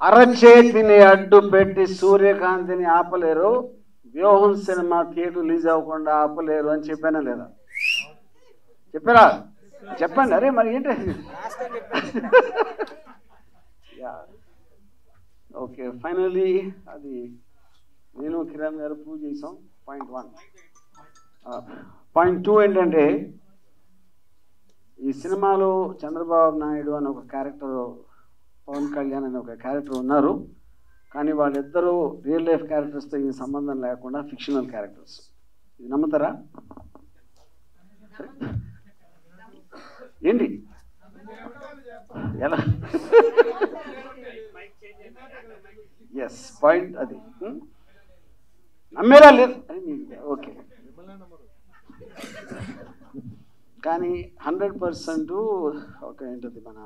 అరచేతిని అడ్డు పెట్టి సూర్యకాంతిని ఆపలేరు, వ్యూహం సినిమా థియేటర్ రిలీజ్ అవ్వకుండా ఆపలేరు అని చెప్పానా లేదా? చెప్పారా? చెప్పండి. అరే మరి ఏంటి? ఓకే, ఫైనలీ అది నేను కిరణ్ గారు ప్రూవ్ చేసాం. పాయింట్ 1. పాయింట్ 2 ఏంటంటే, ఈ సినిమాలో చంద్రబాబు నాయుడు అని ఒక క్యారెక్టర్, పవన్ కళ్యాణ్ అని ఒక క్యారెక్టర్ ఉన్నారు. కానీ వాళ్ళిద్దరూ రియల్ లైఫ్ క్యారెక్టర్స్తో ఈ సంబంధం లేకుండా ఫిక్షనల్ క్యారెక్టర్స్. ఇది నమ్ముతారా? ఏంటి ఎలా? ఎస్, పాయింట్ అది. నమ్మేలా లేదు. ఓకే, కానీ 100% ఒక ఏంటది, మన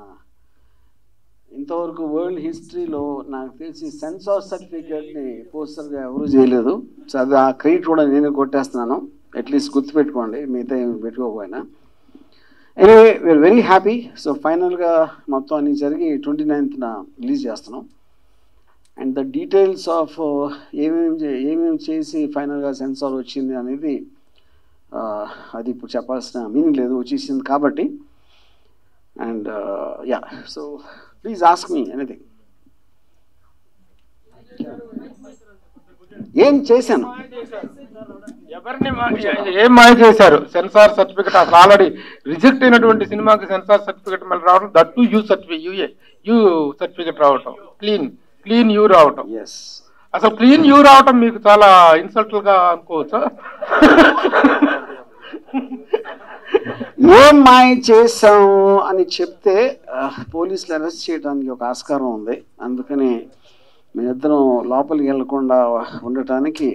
ఇంతవరకు వరల్డ్ హిస్టరీలో నాకు తెలిసి సెన్సార్ సర్టిఫికేట్ని పోస్టర్గా ఎవరూ చేయలేదు. సో అది ఆ క్రెడిట్ కూడా నేను కొట్టేస్తున్నాను. అట్లీస్ట్ గుర్తుపెట్టుకోండి, మిగతా ఏమి పెట్టుకోకపోయినా. Anyway, we are very happy. So ఫైనల్గా మొత్తం అన్ని జరిగి 29th రిలీజ్ చేస్తున్నాం. అండ్ ద డీటెయిల్స్ ఆఫ్ ఏమేమి చేసి ఫైనల్గా సెన్సార్ వచ్చింది అనేది అది ఇప్పుడు చెప్పాల్సిన మీనింగ్ లేదు, వచ్చేసింది కాబట్టి. And yeah, so please ask me anything. ఏం చేశాను? ఎవరిని ఏం మాయ చేశారు? సెన్సార్ సర్టిఫికెట్ అసలు ఆల్రెడీ రిజెక్ట్ అయినటువంటి సినిమాకి సెన్సార్ సర్టిఫికెట్ మళ్ళీ రావడం, దట్టు యూ సర్టిఫికెట్ రావటం, క్లీన్ యూ రావటం. అసలు క్లీన్ యూ రావటం మీకు చాలా ఇన్సల్ట్ గా అనుకోవచ్చా? ఏం మాయ చేసాము అని చెప్తే పోలీసులు అరెస్ట్ చేయడానికి ఒక ఆస్కారం ఉంది. అందుకని మేమిద్దరం లోపలికి వెళ్లకుండా ఉండటానికి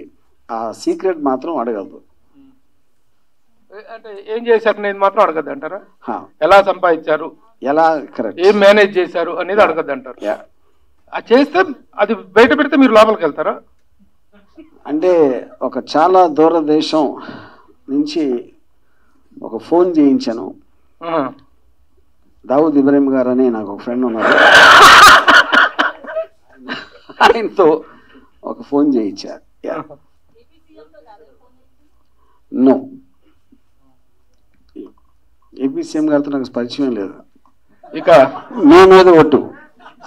ఆ సీక్రెట్ మాత్రం అడగద్దు. అంటే ఏం చేశారు అనేది మాత్రం అడగద్దు అంటారా? ఎలా సంపాదించారు, ఎలా కరెక్ట్, ఏం మేనేజ్ చేశారు అనేది అడగద్దు అంటారు. అది చేస్తే అది బయట పెడితే మీరు లోపలికి వెళ్తారా? అంటే ఒక చాలా దూరదేశం నుంచి ఒక ఫోన్ చేయించాను. దావుద్ ఇబ్రాహిం గారు అని నాకు ఒక ఫ్రెండ్ ఉన్నారు, ఆయనతో ఒక ఫోన్ చేయించారు. నో, ఏపీ సీఎం గారితో నాకు పరిచయం లేదు. ఇక మీ మీద ఒట్టు.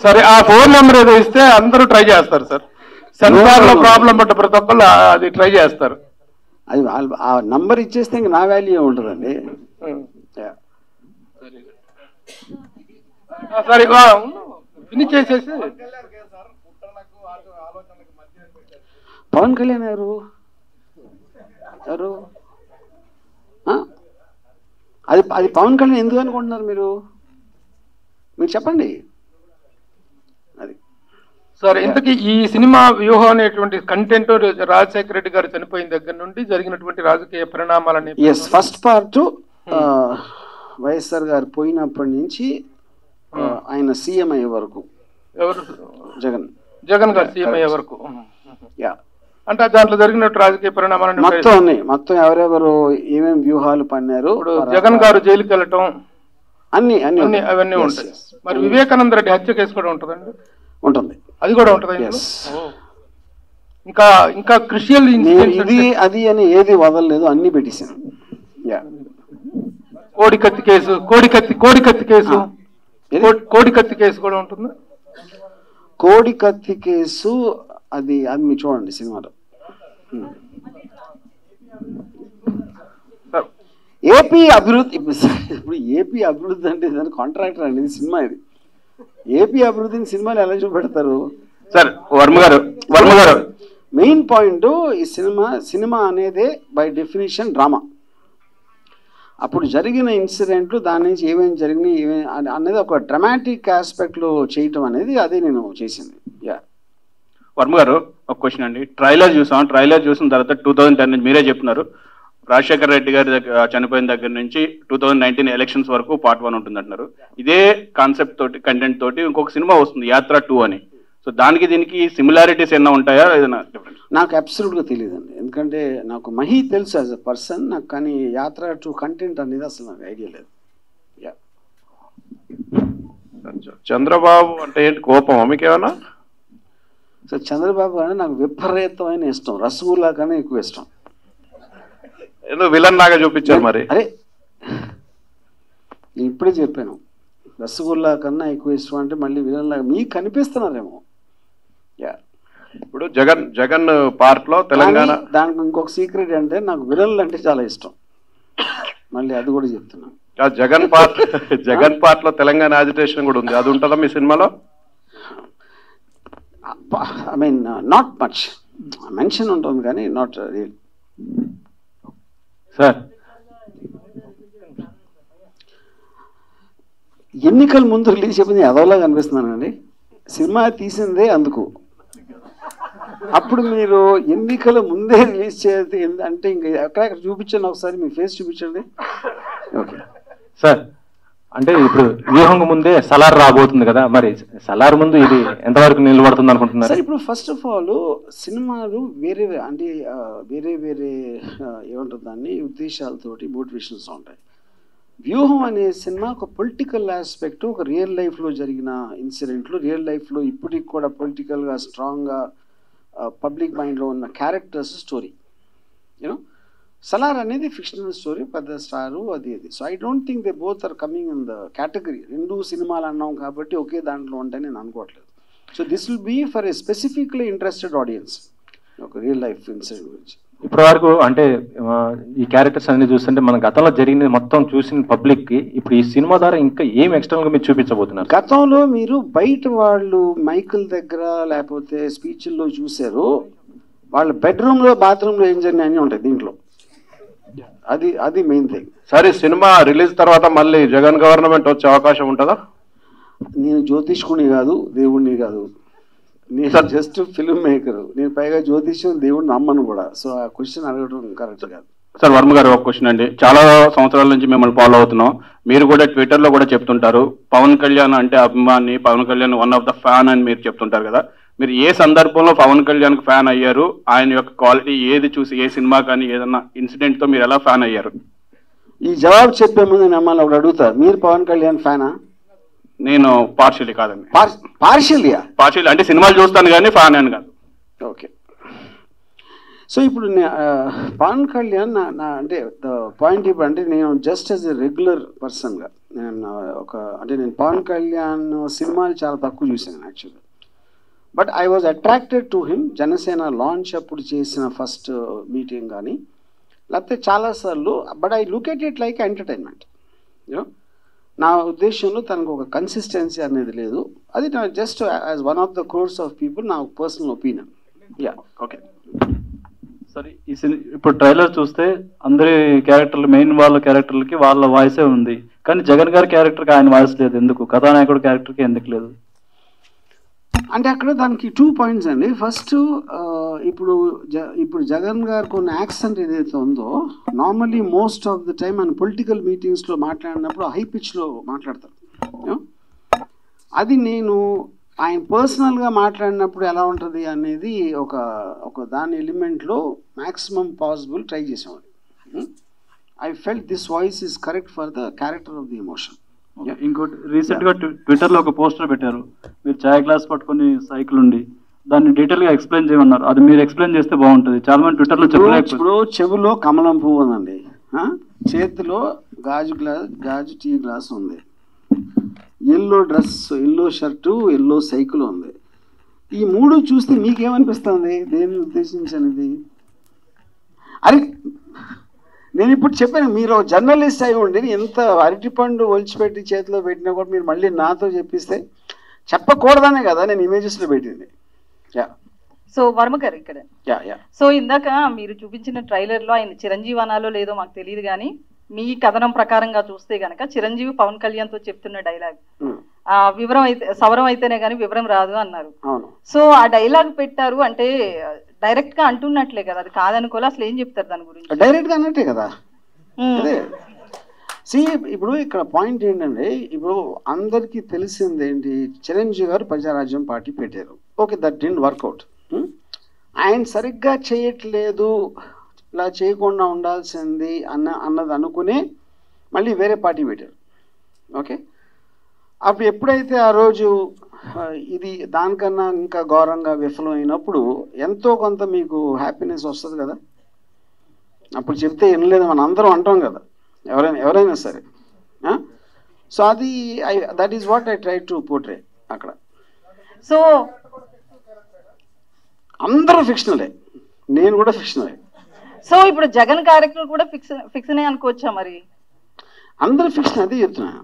సరే, ఆ ఫోన్ నెంబర్ ఏదో ఇస్తే అందరూ ట్రై చేస్తారు సార్. సెన్సార్ లో ప్రాబ్లం పడ్డ ప్రతి ఒక్కళ్ళు అది ట్రై చేస్తారు. అది ఆ నంబర్ ఇచ్చేస్తే ఇంక నా వాల్యూ ఉంటుందండి. సరే, ఫినిష్ చేసేసి. పవన్ కళ్యాణ్ గారు అది అది పవన్ కళ్యాణ్ ఎందుకు అనుకుంటున్నారు మీరు చెప్పండి. అది సార్, ఇంతకీ ఈ సినిమా వ్యూహం అనేటువంటి కంటెంట్ రాజశేఖర రెడ్డి గారు చనిపోయిన దగ్గర నుండి జరిగినటువంటి రాజకీయ పరిణామాలని. ఫస్ట్ పార్ట్ వైఎస్ఆర్ గారు పోయినప్పటి నుంచి ఆయన సీఎం అయ్యే వరకు. ఎవరు? జగన్ గారు సీఎం అయ్యే వరకు. అంటే దాంట్లో జరిగినట్టు రాజకీయ పరిణామాలను మొత్తం ఎవరెవరు ఏమేమి వ్యూహాలు పన్నారు, జగన్ గారు జైలుకి వెళ్ళటం, అన్ని అవన్నీ ఉంటాయి. మరి వివేకానంద రెడ్డి హత్య కేసు కూడా ఉంటుందండి? ఉంటుంది, అది కూడా ఉంటుంది. ఇంకా క్రిషియల్ ఇది అది అని ఏది వదలలేదు, అన్ని పెట్టేశాను. కోడికత్తి కేసు కూడా ఉంటుంది. కోడికత్తి కేసు అది మీరు చూడండి సినిమాలో. ఏపీ అభివృద్ధి, ఇప్పుడు ఏపీ అభివృద్ధి అంటే దాని కాంట్రాక్టర్ అండి, ఇది సినిమా. ఇది ఏపీ అభివృద్ధిని సినిమాలు ఎలా చూపెడతారు సార్? వర్మ గారు మెయిన్ పాయింట్, ఈ సినిమా అనేది బై డెఫినేషన్ డ్రామా. అప్పుడు జరిగిన ఇన్సిడెంట్లు, దాని నుంచి ఏమేమి జరిగినాయి అనేది ఒక డ్రామాటిక్ ఆస్పెక్ట్లో చేయటం అనేది అది నేను చేసింది. వర్మ గారు, ఒక క్వశ్చన్ అండి. ట్రైలర్ చూసిన తర్వాత 2010 నుంచి మీరే చెప్తున్నారు, రాజశేఖర రెడ్డి గారి చనిపోయిన దగ్గర నుంచి 2019 ఎలక్షన్స్ వరకు పార్ట్ 1 ఉంటుంది అంటున్నారు. ఇదే కాన్సెప్ట్ తోటి, కంటెంట్ తోటి ఇంకొక సినిమా వస్తుంది, యాత్ర 2 అని. సో దానికి దీనికి సిమిలారిటీస్ ఏమైనా ఉంటాయా, ఏదైనా డిఫరెన్స్? నాకు అబ్సల్యూట్గా తెలియదండి, ఎందుకంటే నాకు మహి తెలుసు యాజ్ అ పర్సన్ నాకు, కానీ యాత్ర 2 కంటెంట్ అనేది అసలు నాకు ఐడియా లేదు. చంద్రబాబు అంటే ఏంటి, కోపం మీకేమన్నా? సో చంద్రబాబు గారు నాకు విపరీతమైన ఇష్టం, రసగుల్లా కన్నా ఎక్కువ ఇష్టం. ఏదో విలన్ లాగా చూపించారు మరి. అరే నేను ఇప్పుడే చెప్పాను, రసగుల్లా కన్నా ఎక్కువ ఇష్టం అంటే మళ్ళీ విలన్ లాగా మీకు కనిపిస్తున్నారేమో. ఇప్పుడు జగన్ పార్ట్ లో తెలంగాణ, దానికి ఇంకొక సీక్రెట్ అంటే నాకు విలన్లు అంటే చాలా ఇష్టం, మళ్ళీ అది కూడా చెప్తున్నాను. జగన్ పార్ట్ లో తెలంగాణ యాజిటేషన్ కూడా ఉంది, అది ఉంటుందా మీ సినిమాలో? I mean not much mention ఉంటుంది కానీ నాట్ రియల్. సార్ ఎన్నికల ముందు రిలీజ్ చెప్పింది ఎదవలాగా అనిపిస్తున్నానండి. సినిమా తీసిందే అందుకు. అప్పుడు మీరు ఎన్నికల ముందే రిలీజ్ చేయాలి అంటే ఇంకా ఎక్కడెక్కడ చూపించండి, ఒకసారి మీ ఫేస్ చూపించండి. ఓకే సార్, అంటే ఇప్పుడు వ్యూహంగా ముందే సలార్ రాబోతుంది కదా, మరి సలార్ ముందు ఇది ఎంతవరకు నిలబడుతుంది అనుకుంటున్నారు? సార్ ఇప్పుడు ఫస్ట్ ఆఫ్ ఆల్ సినిమాలు వేరే అంటే వేరే వేరే ఏమంటుంది దాన్ని ఉద్దేశాలతోటి మోటివేషన్స్ ఉంటాయి. వ్యూహం అనే సినిమా ఒక పొలిటికల్ ఆస్పెక్ట్, ఒక రియల్ లైఫ్లో జరిగిన ఇన్సిడెంట్లు, రియల్ లైఫ్లో ఇప్పటికి కూడా పొలిటికల్గా స్ట్రాంగ్గా పబ్లిక్ మైండ్లో ఉన్న క్యారెక్టర్స్ స్టోరీ. యూనో సలార్ అనేది ఫిక్షనల్ స్టోరీ, పెద్ద స్టారు అది. So I don't think they both are coming in the category. రెండు సినిమాలు అన్నాం కాబట్టి ఒకే దాంట్లో ఉంటాయని నేను అనుకోవట్లేదు. So this will be for a specifically interested audience, ఒక రియల్ లైఫ్ ఇన్సిడెంట్ గురించి. ఇప్పటి వరకు అంటే ఈ క్యారెక్టర్స్ అన్ని చూస్తుంటే మన గతంలో జరిగిన మొత్తం చూసిన పబ్లిక్ కి ఇప్పుడు ఈ సినిమా ద్వారా ఇంకా ఏం ఎక్స్టర్నల్ గా మీరు చూపించబోతున్నారు? గతంలో మీరు బయట వాళ్ళు మైకుల దగ్గర లేకపోతే స్పీచ్ల్లో చూశారు, వాళ్ళ బెడ్రూమ్లో బాత్రూంలో ఏం జరిగినాయని ఉంటాయి దీంట్లో. అది మెయిన్ థింగ్. సరే, సినిమా రిలీజ్ తర్వాత మళ్ళీ జగన్ గవర్నమెంట్ వచ్చే అవకాశం ఉంటుందా? నేను జ్యోతిష్కుని కాదు, దేవుణ్ణి కాదు, నేను జస్ట్ ఫిల్మ్ మేకర్. నేను పైగా జ్యోతిష్యం దేవుడిని నమ్మను కూడా. సో ఆ క్వశ్చన్ అడగడం కరెక్ట్ కాదు. సార్ వర్మ గారు ఒక క్వశ్చన్ అండి. చాలా సంవత్సరాల నుంచి మిమ్మల్ని ఫాలో అవుతున్నాం. మీరు కూడా ట్విట్టర్లో కూడా చెప్తుంటారు పవన్ కళ్యాణ్ అంటే అభిమాని, Pawan Kalyan one of the fan అని మీరు చెప్తుంటారు కదా. మీరు ఏ సందర్భంలో పవన్ కళ్యాణ్కి ఫ్యాన్ అయ్యారు? ఆయన యొక్క క్వాలిటీ ఏది చూసి, ఏ సినిమా కానీ ఏదన్నా ఇన్సిడెంట్తో మీరు ఎలా ఫ్యాన్ అయ్యారు? ఈ జవాబు చెప్పే ముందు మిమ్మల్ని ఒకటి అడుగుతారు, మీరు పవన్ కళ్యాణ్ ఫ్యానా? నేను పార్షియలీ కాదండి. పార్షియల్ అంటే సినిమాలు చూస్తాను కానీ ఫ్యాన్ అని కాదు. ఓకే. సో ఇప్పుడు పవన్ కళ్యాణ్ అంటే పాయింట్ ఇప్పుడు అంటే నేను జస్ట్ యాజ్ ఎ రెగ్యులర్ పర్సన్గా నేను పవన్ కళ్యాణ్ సినిమాలు చాలా తక్కువ చూశాను యాక్చువల్గా. But I was attracted to him. Janasena launch అప్పుడు చేసిన ఫస్ట్ మీటింగ్ కానీ లేకపోతే చాలాసార్లు. But I look at it like entertainment. You know నా ఉద్దేశంలో తనకు ఒక కన్సిస్టెన్సీ అనేది లేదు. అది నా just as one of the course of people నా పర్సనల్ ఒపీనియన్. Yeah okay. సరే, ఇప్పుడు ట్రైలర్ చూస్తే అందరి క్యారెక్టర్లు, మెయిన్ వాళ్ళ క్యారెక్టర్లకి వాళ్ళ వాయిసే ఉంది, కానీ జగన్ గారి క్యారెక్టర్కి ఆయన వాయిస్ లేదు. ఎందుకు? కథానాయకుడు క్యారెక్టర్కి ఎందుకు లేదు? అంటే అక్కడ దానికి 2 పాయింట్స్ అండి. ఫస్ట్ ఇప్పుడు జగన్ గారు కొన్ని యాక్సెంట్ ఏదైతే ఉందో, normally most of the time ఆయన పొలిటికల్ మీటింగ్స్లో మాట్లాడినప్పుడు హై పిచ్లో మాట్లాడతారు. అది నేను ఆయన పర్సనల్గా మాట్లాడినప్పుడు ఎలా ఉంటుంది అనేది ఒక దాని ఎలిమెంట్లో మ్యాక్సిమం పాసిబుల్ ట్రై చేసామండి. I felt this voice is correct for the character of the emotion. ఇంకోటి, రీసెంట్ గా ట్విట్టర్ లో ఒక పోస్టర్ పెట్టారు, మీరు ఛాయ్ గ్లాస్ పట్టుకొని సైకిల్ ఉండి దాన్ని డీటెయిల్ గా ఎక్స్ప్లెయిన్ చేయమన్నారు. అది మీరు ఎక్స్ప్లెయిన్ చేస్తే బాగుంటుంది. చాలా మంది ట్విట్టర్ లో చెప్పలేదు. ఇప్పుడు చెవులో కమలం పువ్వు ఉందండి, చేతిలో గాజు టీ గ్లాస్ ఉంది, yellow dress, yellow shirt, yellow cycle ఉంది. ఈ 3 చూస్తే మీకేమనిపిస్తుంది? దేన్ని ఉద్దేశించనిది? అరే నేను ఇప్పుడు చెప్పాను, మీరు జర్నలిస్ట్ అయి ఉండి ఎంత అరటిపండు ఒలిచిపెట్టి చేతిలో పెట్టినా కూడా మీరు మళ్ళీ నాతో చెప్పిస్తే చెప్పకూడదనే కదా నేను ఇమేజెస్లో పెట్టింది. యా. సో వర్మ గారు ఇక్కడ సో ఇందాక మీరు చూపించిన ట్రైలర్లో ఆయన చిరంజీవి అనాలో లేదో మాకు తెలియదు, కానీ మీ కథనం ప్రకారంగా చూస్తే గనక చిరంజీవి పవన్ కళ్యాణ్ తో చెప్తున్న డైలాగ్ వివరం అయితే సవరం అయితేనే కానీ వివరం రాదు అన్నారు. సో ఆ డైలాగ్ పెట్టారు అంటే డైరెక్ట్ గా అంటున్నట్లే కదా, అది కాదనుకోలే. అసలు ఏం చెప్తారు దాని గురించి? డైరెక్ట్ గా అన్నట్టే కదా. ఇప్పుడు ఇక్కడ పాయింట్ ఏంటంటే, ఇప్పుడు అందరికీ తెలిసింది ఏంటి, చిరంజీవి గారు ప్రజారాజ్యం పార్టీ పెట్టారు. Okay, that didn't work out. ఆయన సరిగ్గా చేయట్లేదు, ఇలా చేయకుండా ఉండాల్సింది అన్నది అనుకుని మళ్ళీ వేరే పార్టీ పెట్టారు. ఓకే, అప్పుడు ఎప్పుడైతే ఆ రోజు ఇది దానికన్నా ఇంకా ఘోరంగా విఫలమైనప్పుడు ఎంతో కొంత మీకు హ్యాపీనెస్ వస్తుంది కదా. అప్పుడు చెప్తే వినలేదు మనం అందరం అంటాం కదా, ఎవరైనా సరే. సో అది that is what I try to portray అక్కడ. సో అందరూ ఫిక్షనలే, నేను కూడా ఫిక్షనలే. సో ఇప్పుడు జగన్ క్యారెక్టర్ కూడా ఫిక్షన్ అనుకోవచ్చా మరి? అందరూ ఫిక్షన్, అదే చెప్తున్నాను.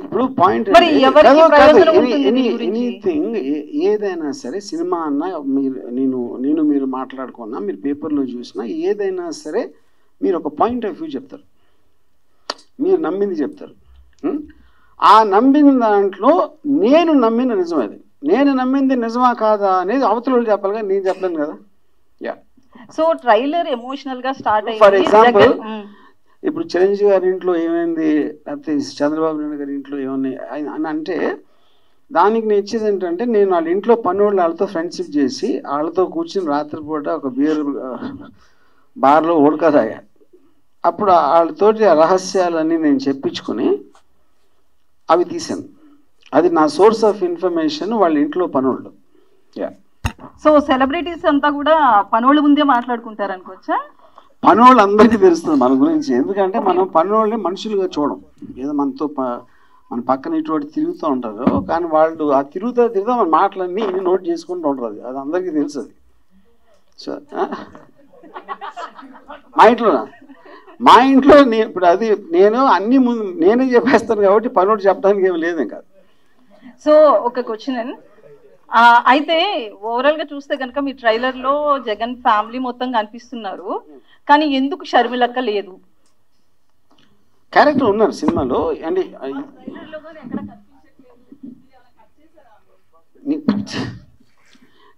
ఇప్పుడు పాయింట్ ఎనీథింగ్ ఏదైనా సరే, సినిమా అన్నా మీరు మాట్లాడుకున్నా, మీరు పేపర్లో చూసినా, ఏదైనా సరే మీరు ఒక పాయింట్ ఆఫ్ వ్యూ చెప్తారు, మీరు నమ్మింది చెప్తారు. ఆ నమ్మిన దాంట్లో నేను నమ్మిన నిజం, అది నేను నమ్మింది నిజమా కాదా అనేది అవతల చెప్పాలి కానీ నేను చెప్పలేను కదా. యా. సో ట్రైలర్ ఎమోషనల్ గా స్టార్ట్ అయ్యింది. ఫర్ ఎగ్జాంపుల్ ఇప్పుడు చిరంజీవి గారి ఇంట్లో ఏమైంది, లేకపోతే చంద్రబాబు నాయుడు గారి ఇంట్లో ఏమన్నాయి అని అంటే దానికి నేను ఇచ్చేది ఏంటంటే, నేను వాళ్ళ ఇంట్లో పనులు వాళ్ళతో ఫ్రెండ్షిప్ చేసి వాళ్ళతో కూర్చుని రాత్రిపూట ఒక బీర్ బార్లో ఉడక తాగా. అప్పుడు వాళ్ళతోటి రహస్యాలన్నీ నేను చెప్పించుకుని అవి తీశాను. అది నా సోర్స్ ఆఫ్ ఇన్ఫర్మేషన్, వాళ్ళ ఇంట్లో పనులు. యా. సో సెలబ్రిటీస్ అంతా కూడా పనుల ముందే మాట్లాడుకుంటారు అనుకోవచ్చా? పనులు అందరికీ తెలుస్తుంది మన గురించి, ఎందుకంటే మనం పనుల్ని మనుషులుగా చూడం. ఏదో మనతో మన పక్కన ఇటువంటి తిరుగుతూ ఉంటారు, కానీ వాళ్ళు ఆ తిరుగుతా మన మాటలన్నీ నోట్ చేసుకుంటూ ఉంటారు. అది అందరికీ తెలుసు. అది సో మా ఇంట్లో ఇప్పుడు అది నేను అన్ని ముందు నేనే చెప్పేస్తాను కాబట్టి పనులు చెప్పడానికి ఏమి లేదు ఇంకా. సో ఒక క్వశ్చన్, అయితే ఓవరాల్ గా చూస్తే కనుక మీ ట్రైలర్ లో జగన్ ఫ్యామిలీ మొత్తం కనిపిస్తున్నారు, కానీ ఎందుకు షర్మిలక్క లేదు? క్యారెక్టర్ ఉన్నారు సినిమాలో అండి.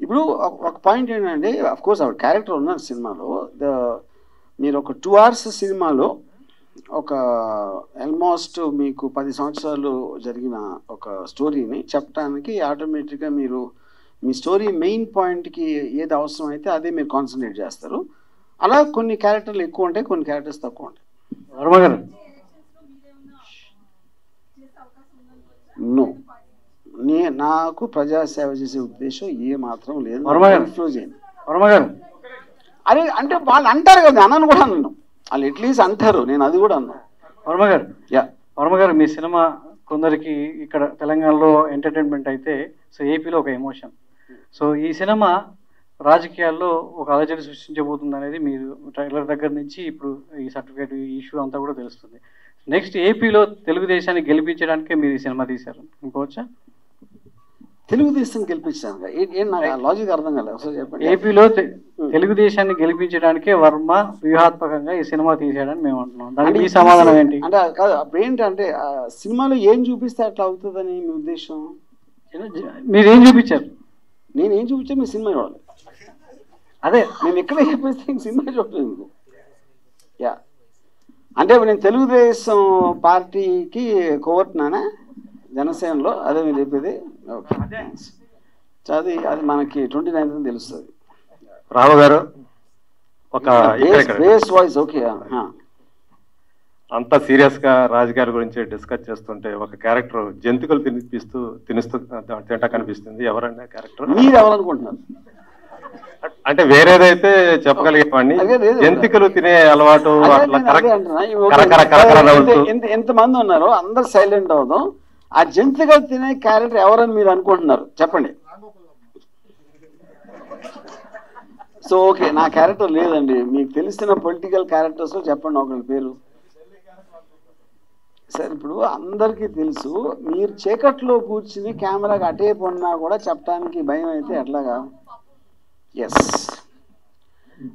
ఇప్పుడు ఒక పాయింట్ ఏంటంటే, అఫ్ కోర్స్ ఆవిడ క్యారెక్టర్ ఉన్నారు సినిమాలో. మీరు ఒక 2 hours సినిమాలో ఒక ఆల్మోస్ట్ మీకు 10 సంవత్సరాలు జరిగిన ఒక స్టోరీని చెప్పడానికి ఆటోమేటిక్గా మీరు మీ స్టోరీ మెయిన్ పాయింట్కి ఏది అవసరం అయితే అదే మీరు కాన్సన్ట్రేట్ చేస్తారు. అలా కొన్ని క్యారెక్టర్లు ఎక్కువ ఉంటాయి, కొన్ని క్యారెక్టర్స్ తక్కువ ఉంటాయి. నో, నాకు ప్రజాసేవ చేసే ఉద్దేశం ఏ మాత్రం లేదు. అరే అంటే వాళ్ళు అంటారు కదా, అన్నాను కూడా అన్నాను, వాళ్ళు ఎట్లీస్ట్ అంటారు, నేను అది కూడా అన్నాను. వర్మ గారు మీ సినిమా కొందరికి ఇక్కడ తెలంగాణలో ఎంటర్టైన్మెంట్ అయితే, సో ఏపీలో ఒక ఎమోషన్. సో ఈ సినిమా రాజకీయాల్లో ఒక అలజడి సృష్టించబోతుంది అనేది మీరు ట్రైలర్ దగ్గర నుంచి ఇప్పుడు ఈ సర్టిఫికేట్ ఇష్యూ అంతా కూడా తెలుస్తుంది. నెక్స్ట్ ఏపీలో తెలుగుదేశాన్ని గెలిపించడానికే మీరు ఈ సినిమా తీశారు అనుకోవచ్చా? తెలుగుదేశం గెలిపించాను ఏం నాకు లాజిక్ అర్థం కాలేదు. ఏపీలో తెలుగుదేశాన్ని గెలిపించడానికే వర్మ వ్యూహాత్మకంగా ఈ సినిమా తీసాడని మేము అంటున్నాం. దానికి ఈ సమాధానం ఏంటి? అంటే కాదు, అప్పుడు ఏంటంటే సినిమాలో ఏం చూపిస్తే అట్లా అవుతుందని మీ ఉద్దేశం? మీరేం చూపించారు? నేనేం చూపించాను, మీ సినిమా చూడాలి. అదే నేను ఎక్కడ చెప్పేస్తే సినిమా చూడలేదు. యా, అంటే నేను తెలుగుదేశం పార్టీకి కోవర్టున్నానా జనసేనలో, అదే మీరు చెప్పేది. ఓకే, అది మనకి 29th తెలుస్తుంది. రావు గారు ఒక బేస్ వాయిస్. ఓకే, అంతా సీరియస్ గా రాజకీయాల గురించి డిస్కస్ చేస్తుంటే ఒక క్యారెక్టర్ జంతికలు తినిస్తూ తింటా కనిపిస్తుంది. ఎవరండి ఆ క్యారెక్టర్? మీరు ఎవరనుకుంటున్నారు? అంటే వేరేదైతే చెప్పగలిగేవాడిని, జంతికలు తినే అలవాటు ఎంతమంది ఉన్నారో అందరు సైలెంట్ అవుదాం. ఆ జంతికలు తినే క్యారెక్టర్ ఎవరని మీరు అనుకుంటున్నారు చెప్పండి. సో ఓకే, నా క్యారెక్టర్ లేదండి. మీకు తెలిసిన పొలిటికల్ క్యారెక్టర్స్ లో చెప్పండి ఒకరి పేరు. సార్ ఇప్పుడు అందరికీ తెలుసు, మీరు చీకట్లో కూర్చుని కెమెరాకి అటే పొన్నా కూడా చెప్పడానికి భయం అయితే ఎట్లాగా? ఎస్,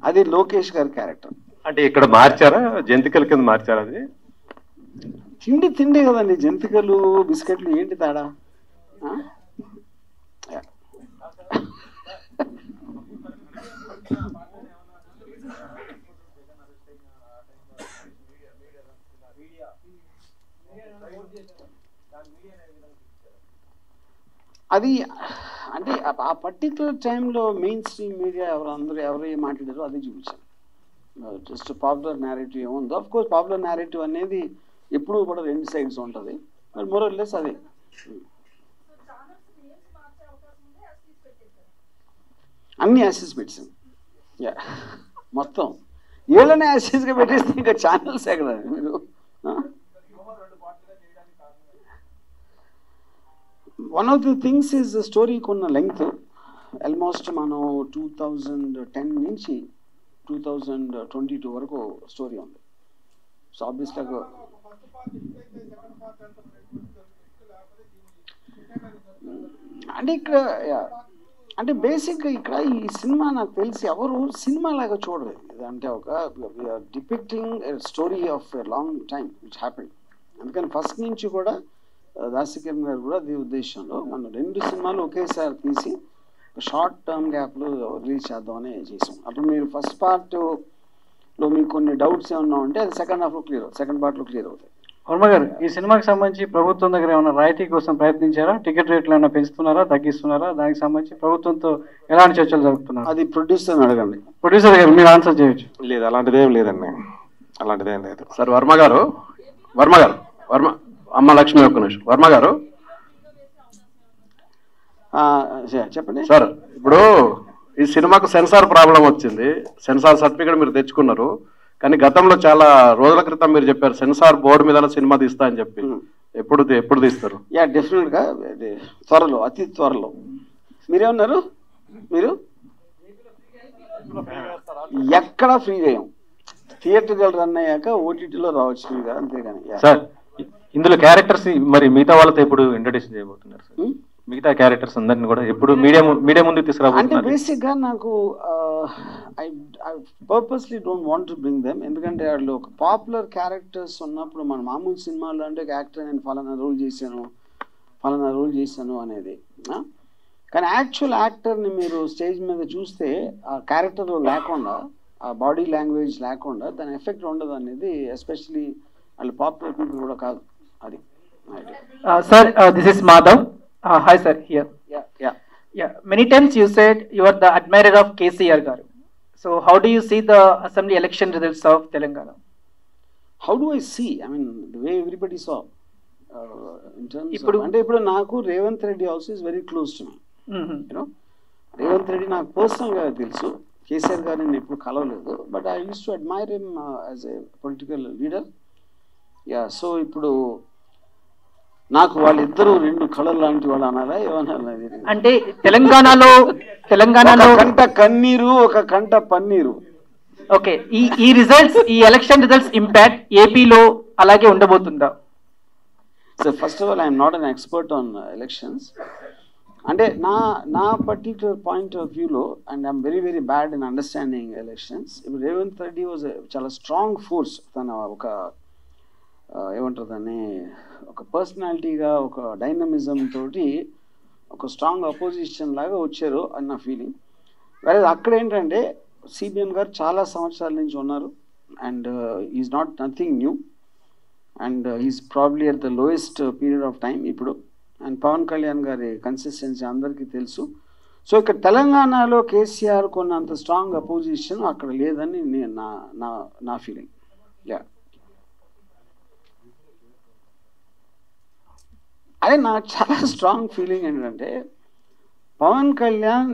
అది లోకేష్ గారి క్యారెక్టర్. అంటే ఇక్కడ మార్చారా, జంతికల కింద మార్చారా? అది తిండి కదండి, జంతికలు బిస్కెట్లు ఏంటి తేడా? అది అంటే ఆ పర్టికులర్ టైంలో మెయిన్ స్ట్రీమ్ మీడియా ఎవరు ఏం మాట్లాడారో అది చూపించాను. జస్ట్ పాపులర్ నేరేటివ్ ఏముందో, ఆఫ్ కోర్స్ పాపులర్ నేరేటివ్ అనేది ఎప్పుడూ కూడా 2 sides ఉంటుంది. మరి మోర్ ఆర్ లెస్ అది. అన్ని యాసెస్ పెట్టాం. యా, మొత్తం ఏళ్ళనే యాసెస్గా పెట్టేస్తే ఇంకా ఛానల్స్ ఎక్కడ మీరు? One of the things is స్టోరీకి ఉన్న లెంగ్త్ ఆల్మోస్ట్ మనం 2010 నుంచి 2022 వరకు స్టోరీ ఉంది. సో ఆబ్వియస్గా అంటే ఇక్కడ అంటే బేసిక్గా ఇక్కడ ఈ సినిమా నాకు తెలిసి ఎవరు సినిమా లాగా చూడలేదు. అంటే ఒక depicting story of a long time which happened. అందుకని ఫస్ట్ నుంచి కూడా దాసికిరణ్ గారు కూడా అదే ఉద్దేశంలో మనం 2 సినిమాలు ఒకేసారి తీసి షార్ట్ టర్మ్ గ్యాప్లో రిలీజ్ చేద్దామని చేసాం. అప్పుడు మీరు ఫస్ట్ పార్ట్లో మీకు కొన్ని డౌట్స్ ఏమన్నా ఉంటే అది సెకండ్ పార్ట్లో క్లియర్ అవుతాయి. వర్మ గారు, ఈ సినిమాకి సంబంధించి ప్రభుత్వం దగ్గర ఏమైనా రాయితీ కోసం ప్రయత్నించారా? టికెట్ రేట్లు ఏమైనా పెంచుతున్నారా, తగ్గిస్తున్నారా? దానికి సంబంధించి ప్రభుత్వంతో ఎలాంటి చర్చలు జరుపుతున్నారు? అది ప్రొడ్యూసర్ని అడగండి. ప్రొడ్యూసర్ గారు మీరు ఆన్సర్ చేయొచ్చు. లేదు, అలాంటిదేం లేదండి, అలాంటిదేం లేదు. సార్ వర్మ గారు అమ్మ లక్ష్మి ఒక్క నిమిషం. వర్మ గారు చెప్పండి సార్. ఇప్పుడు ఈ సినిమాకు సెన్సార్ ప్రాబ్లం వచ్చింది. సెన్సార్ సర్టిఫికేట్ మీరు తెచ్చుకున్నారు, కానీ గతంలో చాలా రోజుల క్రితం మీరు చెప్పారు సెన్సార్ బోర్డు మీద సినిమా తీస్తా అని చెప్పి. ఎప్పుడు తీస్తారు? యా, డెఫినెట్గా త్వరలో, అతి త్వరలో. మీరేమన్నారు? మీరు ఎక్కడ ఫ్రీ చేయం, థియేటర్ రన్ అయ్యాక ఓటీటీలో రావచ్చు ఫ్రీగా, అంతేగాని. సార్ ఇందులో క్యారెక్టర్స్ మరి మిగతా వాళ్ళతో ఎప్పుడు ఇంట్రడ్యూస్ చేయబోతున్నారు సార్? మిగతా క్యారెక్టర్స్ అందరిని కూడా ఎప్పుడు మీడియా ముందు తీసుకురాబోతున్నారు? అంటే బేసిక్గా నాకు I purposely don't want to bring them. ఎందుకంటే వాళ్ళు ఒక పాపులర్ క్యారెక్టర్స్ ఉన్నప్పుడు మన మామూలు సినిమాల్లో అంటే ఒక యాక్టర్ నేను ఫలానా రోల్ చేశాను అనేది. కానీ యాక్చువల్ యాక్టర్ని మీరు స్టేజ్ మీద చూస్తే ఆ క్యారెక్టర్లో లేకుండా, ఆ బాడీ లాంగ్వేజ్ లేకుండా దాని ఎఫెక్ట్ ఉండదు అనేది, ఎస్పెషలీ వాళ్ళు పాపులర్ పీపుల్ కూడా కాదు. అది sir, this is Madhav. Hi sir, here. Yeah. Many times you said you are the admirer of KCR garu. So how do you see the assembly election results of Telangana? How do I see? I mean, the way everybody saw. In terms of, అంటే ఇప్పుడు నాకు Revanth Reddy also is very close to me. You know, Revanth Reddy నాకు పర్సనల్గా తెలుసు. కేసీఆర్ గారిని నేను ఎప్పుడు కలవలేదు, but I use to admire him as a political leader. Yeah, so ఇప్పుడు నాకు వాళ్ళిద్దరూ 2 కళలు లాంటి వాళ్ళు అనాలా ఏమన్నా? అంటే తెలంగాణలో కంట కన్నీరు, ఒక కంట పన్నీరు. ఓకే, ఈ రిజల్ట్స్, ఈ ఎలక్షన్ రిజల్ట్స్ ఇంపాక్ట్ ఏపీలో అలాగే ఉండబోతుందా? So first of all I'm not an expert on elections. అంటే నా పర్టిక్యులర్ పాయింట్ ఆఫ్ వ్యూలో, and I'm very very bad in understanding elections. ఇప్పుడు రేవంత్ రెడ్డి వాజ్ చాలా స్ట్రాంగ్ ఫోర్స్. తన ఒక ఏమంటారు దాన్ని, ఒక పర్సనాలిటీగా, ఒక డైనమిజం తోటి ఒక స్ట్రాంగ్ అపోజిషన్ లాగా వచ్చారు అని నా ఫీలింగ్. వేరే అక్కడ ఏంటంటే సిబిఎన్ గారు చాలా సంవత్సరాల నుంచి ఉన్నారు, and is not nothing new, and is probably at the lowest period of time ఇప్పుడు. అండ్ పవన్ కళ్యాణ్ గారి కన్సిస్టెన్సీ అందరికీ తెలుసు. సో ఇక్కడ తెలంగాణలో కేసీఆర్ కొన్నంత స్ట్రాంగ్ అపోజిషన్ అక్కడ లేదని నా ఫీలింగ్. యా, అదే నాకు చాలా స్ట్రాంగ్ ఫీలింగ్ ఏంటంటే పవన్ కళ్యాణ్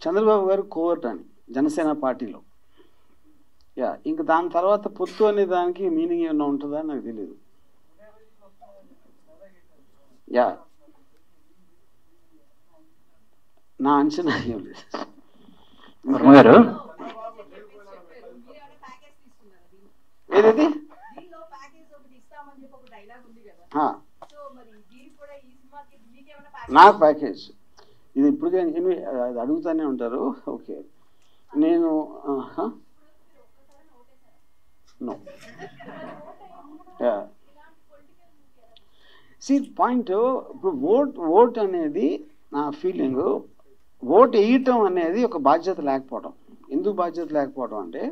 చంద్రబాబు గారు కోవర్ట్ అని జనసేన పార్టీలో. యా, ఇంక దాని తర్వాత పొత్తు అనే దానికి మీనింగ్ ఏమన్నా ఉంటుందా నాకు తెలియదు. యా, నా అంచనా ఏం లేదు. ఏది నాకు ప్యాకేజ్ ఇది ఇప్పుడు అది అడుగుతూనే ఉంటారు. ఓకే, నేను నో. పాయింట్ ఇప్పుడు ఓట్ అనేది నా ఫీలింగ్, ఓట్ వేయటం అనేది ఒక బాధ్యత లేకపోవడం. ఎందుకు బాధ్యత లేకపోవడం అంటే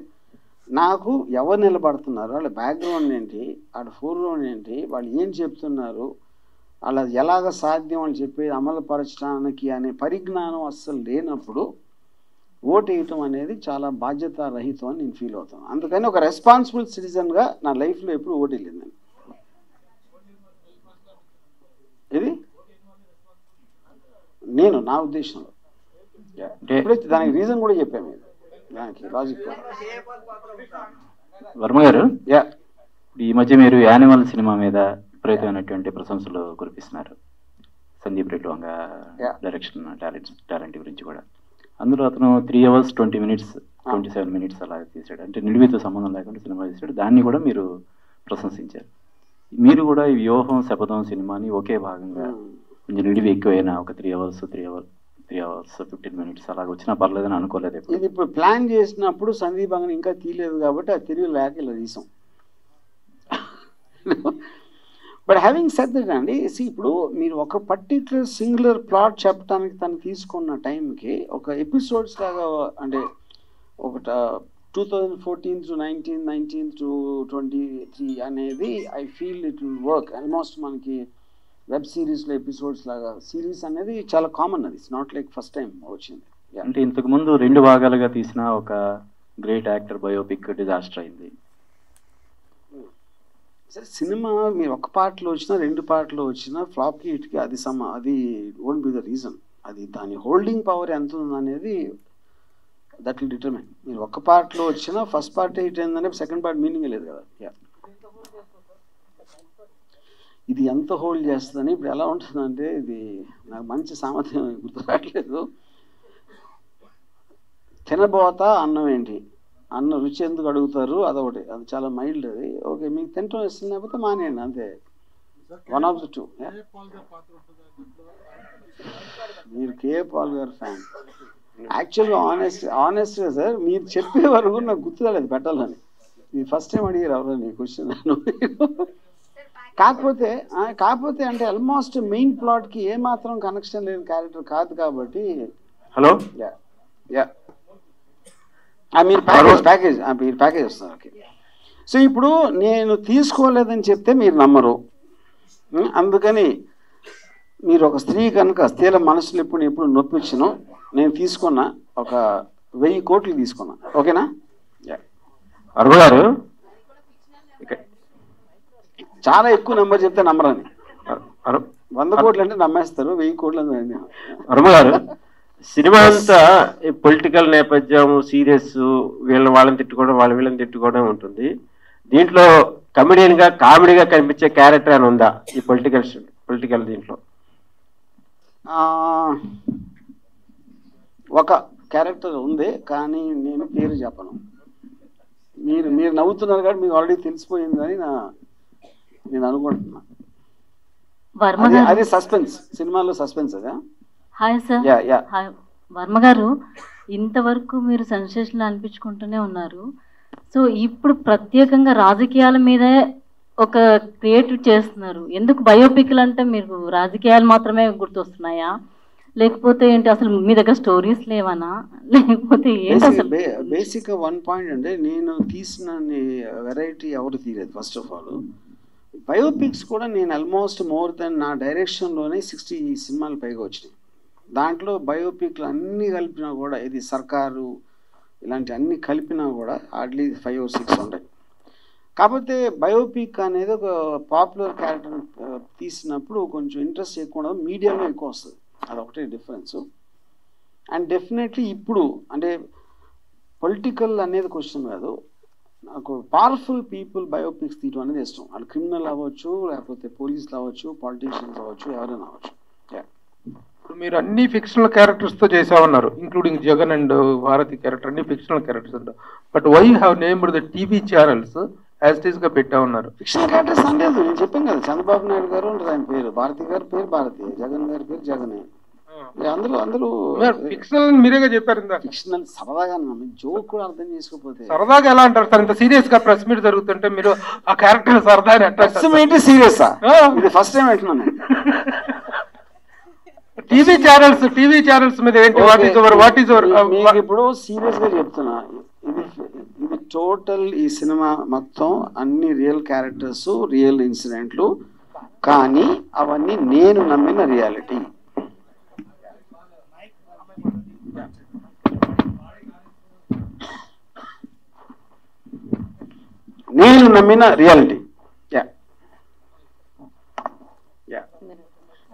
నాకు ఎవరు నిలబడుతున్నారు, వాళ్ళ బ్యాక్గ్రౌండ్ ఏంటి, వాళ్ళ ఫోర్గ్రౌండ్ ఏంటి, వాళ్ళు ఏం చెప్తున్నారు, అలా ఎలాగ సాధ్యం అని చెప్పి అమలుపరచడానికి అనే పరిజ్ఞానం అస్సలు లేనప్పుడు ఓటు వేయటం అనేది చాలా బాధ్యత రహితం అని నేను ఫీల్ అవుతాను. అందుకని ఒక రెస్పాన్సిబుల్ సిటిజన్గా నా లైఫ్లో ఎప్పుడు ఓటు వెళ్ళిందని. ఇది నా ఉద్దేశంలో. ఎప్పుడైతే దానికి రీజన్ కూడా చెప్పాను, మీరు దానికి లాజిక్. వర్మ గారు, ఈ మధ్య మీరు యానిమల్ సినిమా మీద విపరీతమైనటువంటి ప్రశంసలు కురిపిస్తున్నారు. సందీప్ రెడ్డి వంగ డైరెక్షన్ టాలెంట్ గురించి కూడా. అందులో అతను 3 hours 20 minutes 27 minutes అలా తీశాడు. అంటే నిడివితో సంబంధం లేకుండా సినిమా తీశాడు. దాన్ని కూడా మీరు ప్రశంసించారు. మీరు కూడా ఈ వ్యూహం శపథం సినిమాని ఒకే భాగంగా కొంచెం నిడివి ఎక్కువైనా ఒక 3 hours 15 minutes అలాగ వచ్చినా పర్లేదని అనుకోలేదు. ఇది ఇప్పుడు ప్లాన్ చేసినప్పుడు సందీప్ అంగన్ ఇంకా తీయలేదు కాబట్టి అది తెలివి లేక ఇలా తీసాం. బట్ హ్యావింగ్ సెడ్ దట్ అండి, ఇప్పుడు మీరు ఒక పర్టిక్యులర్ సింగులర్ ప్లాట్ చెప్పడానికి తను తీసుకున్న టైంకి ఒక ఎపిసోడ్స్ లాగా, అంటే ఒక 2014 to 19 to 23 అనేది I feel it will work. Almost మనకి వెబ్ సిరీస్లో ఎపిసోడ్స్ లాగా సిరీస్ అనేది చాలా కామన్. అది it's not like first time వచ్చింది. అంటే ఇంతకు ముందు 2 భాగాలుగా తీసిన ఒక గ్రేట్ యాక్టర్ బయోపిక్ డిజాస్టర్ అయింది. సరే, సినిమా మీరు ఒక పార్ట్లో వచ్చినా 2 పార్ట్లో వచ్చినా ఫ్లాప్కి ఇటుకి అది అది వోంట్ బి ద రీజన్. అది దాని హోల్డింగ్ పవర్ ఎంత ఉందనేది దట్ విల్ డిటర్మైన్. మీరు ఒక పార్ట్లో వచ్చినా ఫస్ట్ పార్ట్ హిట్ అయిందనే సెకండ్ పార్ట్ మీనింగ్ లేదు కదా. ఇది ఎంత హోల్డ్ చేస్తుందని ఇప్పుడు ఎలా ఉంటుందంటే, ఇది నాకు మంచి సామర్థ్యం గుర్తురాట్లేదు. తినబోతా అన్నం ఏంటి, అన్న రుచి ఎందుకు అడుగుతారు, అదొకటి. అది చాలా మైల్డ్. అది ఓకే, మీకు తింటం ఇస్తుంది లేకపోతే మానేయండి, అంతే. 1 of the 2. మీరు కే పాల్ గారు ఫ్యాన్. యాక్చువల్గా ఆనెస్ట్గా సార్, మీరు చెప్పే వరకు నాకు గుర్తురాలేదు పెట్టాలని. ఇది ఫస్ట్ టైం అడిగారు ఎవరని క్వశ్చన్. కాకపోతే అంటే ఆల్మోస్ట్ మెయిన్ ప్లాట్కి ఏమాత్రం కనెక్షన్ లేని క్యారెక్టర్ కాదు కాబట్టి. హలో, మీరు ప్యాకేజ్ వస్తారు. ఓకే, సో ఇప్పుడు నేను తీసుకోలేదని చెప్తే మీరు నమ్మరు. అందుకని మీరు ఒక స్త్రీ కనుక స్త్రీల మనసులు ఎప్పుడు నొప్పించను. నేను తీసుకున్న ఒక 1000 కోట్లు తీసుకున్నా. ఓకేనా? వర్మ గారు, చాలా ఎక్కువ నెంబర్ చెప్తే నమ్మరని. 100 కోట్లు అంటే నమ్మేస్తారు, 1000 కోట్లు అంటే. వర్మ గారు, సినిమా అంతా పొలిటికల్ నేపథ్యం, సీరియస్, వాళ్ళని తిట్టుకోవడం, వీళ్ళని తిట్టుకోవడం ఉంటుంది. దీంట్లో కామెడీగా కనిపించే క్యారెక్టర్ అని ఉందా ఈ పొలిటికల్ దీంట్లో? ఒక క్యారెక్టర్ ఉంది, కానీ నేను పేరు చెప్పను. మీరు నవ్వుతున్నారు కాబట్టి మీకు ఆల్రెడీ తెలిసిపోయిందని నేను అనుకుంటున్నా. అది సస్పెన్స్, సినిమాలో సస్పెన్స్. అదే. Hi sir. హాయ్ వర్మ గారు, ఇంతవరకు మీరు సెన్సేషన్ అనిపించుకుంటూనే ఉన్నారు. సో ఇప్పుడు ప్రత్యేకంగా రాజకీయాల మీదే ఒక క్రియేటివ్ చేస్తున్నారు. ఎందుకు బయోపిక్లు అంటే మీకు రాజకీయాలు మాత్రమే గుర్తొస్తున్నాయా, లేకపోతే ఏంటి, అసలు మీ దగ్గర స్టోరీస్ లేవనా, లేకపోతే ఏంటి అసలు? బేసిక్ 1 point అంటే, నేను తీసిన వెరైటీ ఎవరు తీయలేదు. ఫస్ట్ ఆఫ్ ఆల్ బయోపిక్స్ కూడా నేను ఆల్మోస్ట్ మోర్ దెన్ నా డైరెక్షన్లోనే 60 సినిమాలు పైగా వచ్చినాయి. దాంట్లో బయోపిక్లు అన్నీ కలిపినా కూడా, ఇది సర్కారు ఇలాంటి అన్ని కలిపినా కూడా హార్డ్లీ 5 or 6 ఉంటాయి. కాకపోతే బయోపిక్ అనేది ఒక పాపులర్ క్యారెక్టర్ తీసినప్పుడు కొంచెం ఇంట్రెస్ట్ ఎక్కువ ఉండదు, మీడియాలో ఎక్కువ వస్తుంది. అదొకటే డిఫరెన్స్. అండ్ డెఫినెట్లీ ఇప్పుడు అంటే పొలిటికల్ అనేది క్వశ్చన్ కాదు, నాకు పవర్ఫుల్ పీపుల్ బయోపిక్స్ తీయడం అనేది ఇష్టం. వాళ్ళు క్రిమినల్ అవ్వచ్చు, లేకపోతే పోలీసులు అవ్వచ్చు, పాలిటీషియన్స్ అవ్వచ్చు, ఎవరైనా అవ్వచ్చు. ఇప్పుడు మీరు అన్ని ఫిక్షనల్ క్యారెక్టర్స్తో చేసామన్నారు, including Jagan and Bharathi character, అన్ని ఫిక్షనల్ క్యారెక్టర్స్ అంటారు. But why have named the TV channels as it is గా పెట్టామన్నారు? ఫిక్షనల్ క్యారెక్టర్స్ అనలేదు, నేను చెప్పాను కదా. చంద్రబాబు నాయుడు గారు ఉంటుంది, ఆయన పేరు భారతి గారి పేరు భారతి, జగన్ గారి పేరు జగనే. అందరూ ఫిక్షనల్ మీరేగా చెప్పారు. ఫిక్షనల్ సరదాగా జోక్ కూడా అర్థం చేసుకోకపోతే సరదాగా ఎలా అంటారు సార్? ఇంత సీరియస్ గా ప్రెస్ మీట్ జరుగుతుంటే మీరు ఆ క్యారెక్టర్ సరదా ఏంటి సీరియసా? ఇది ఫస్ట్ టైం అంటున్నాను. టీవీ ఛానల్స్ మీద ఏంటి, వాట్ ఈస్ యువర్? మీకు ఇప్పుడు సీరియస్ గా చెప్తున్నా, ఇది టోటల్ ఈ సినిమా మొత్తం అన్ని రియల్ క్యారెక్టర్స్, రియల్ ఇన్సిడెంట్లు, కానీ అవన్నీ నేను నమ్మిన రియాలిటీ. నేను నమ్మిన రియాలిటీ.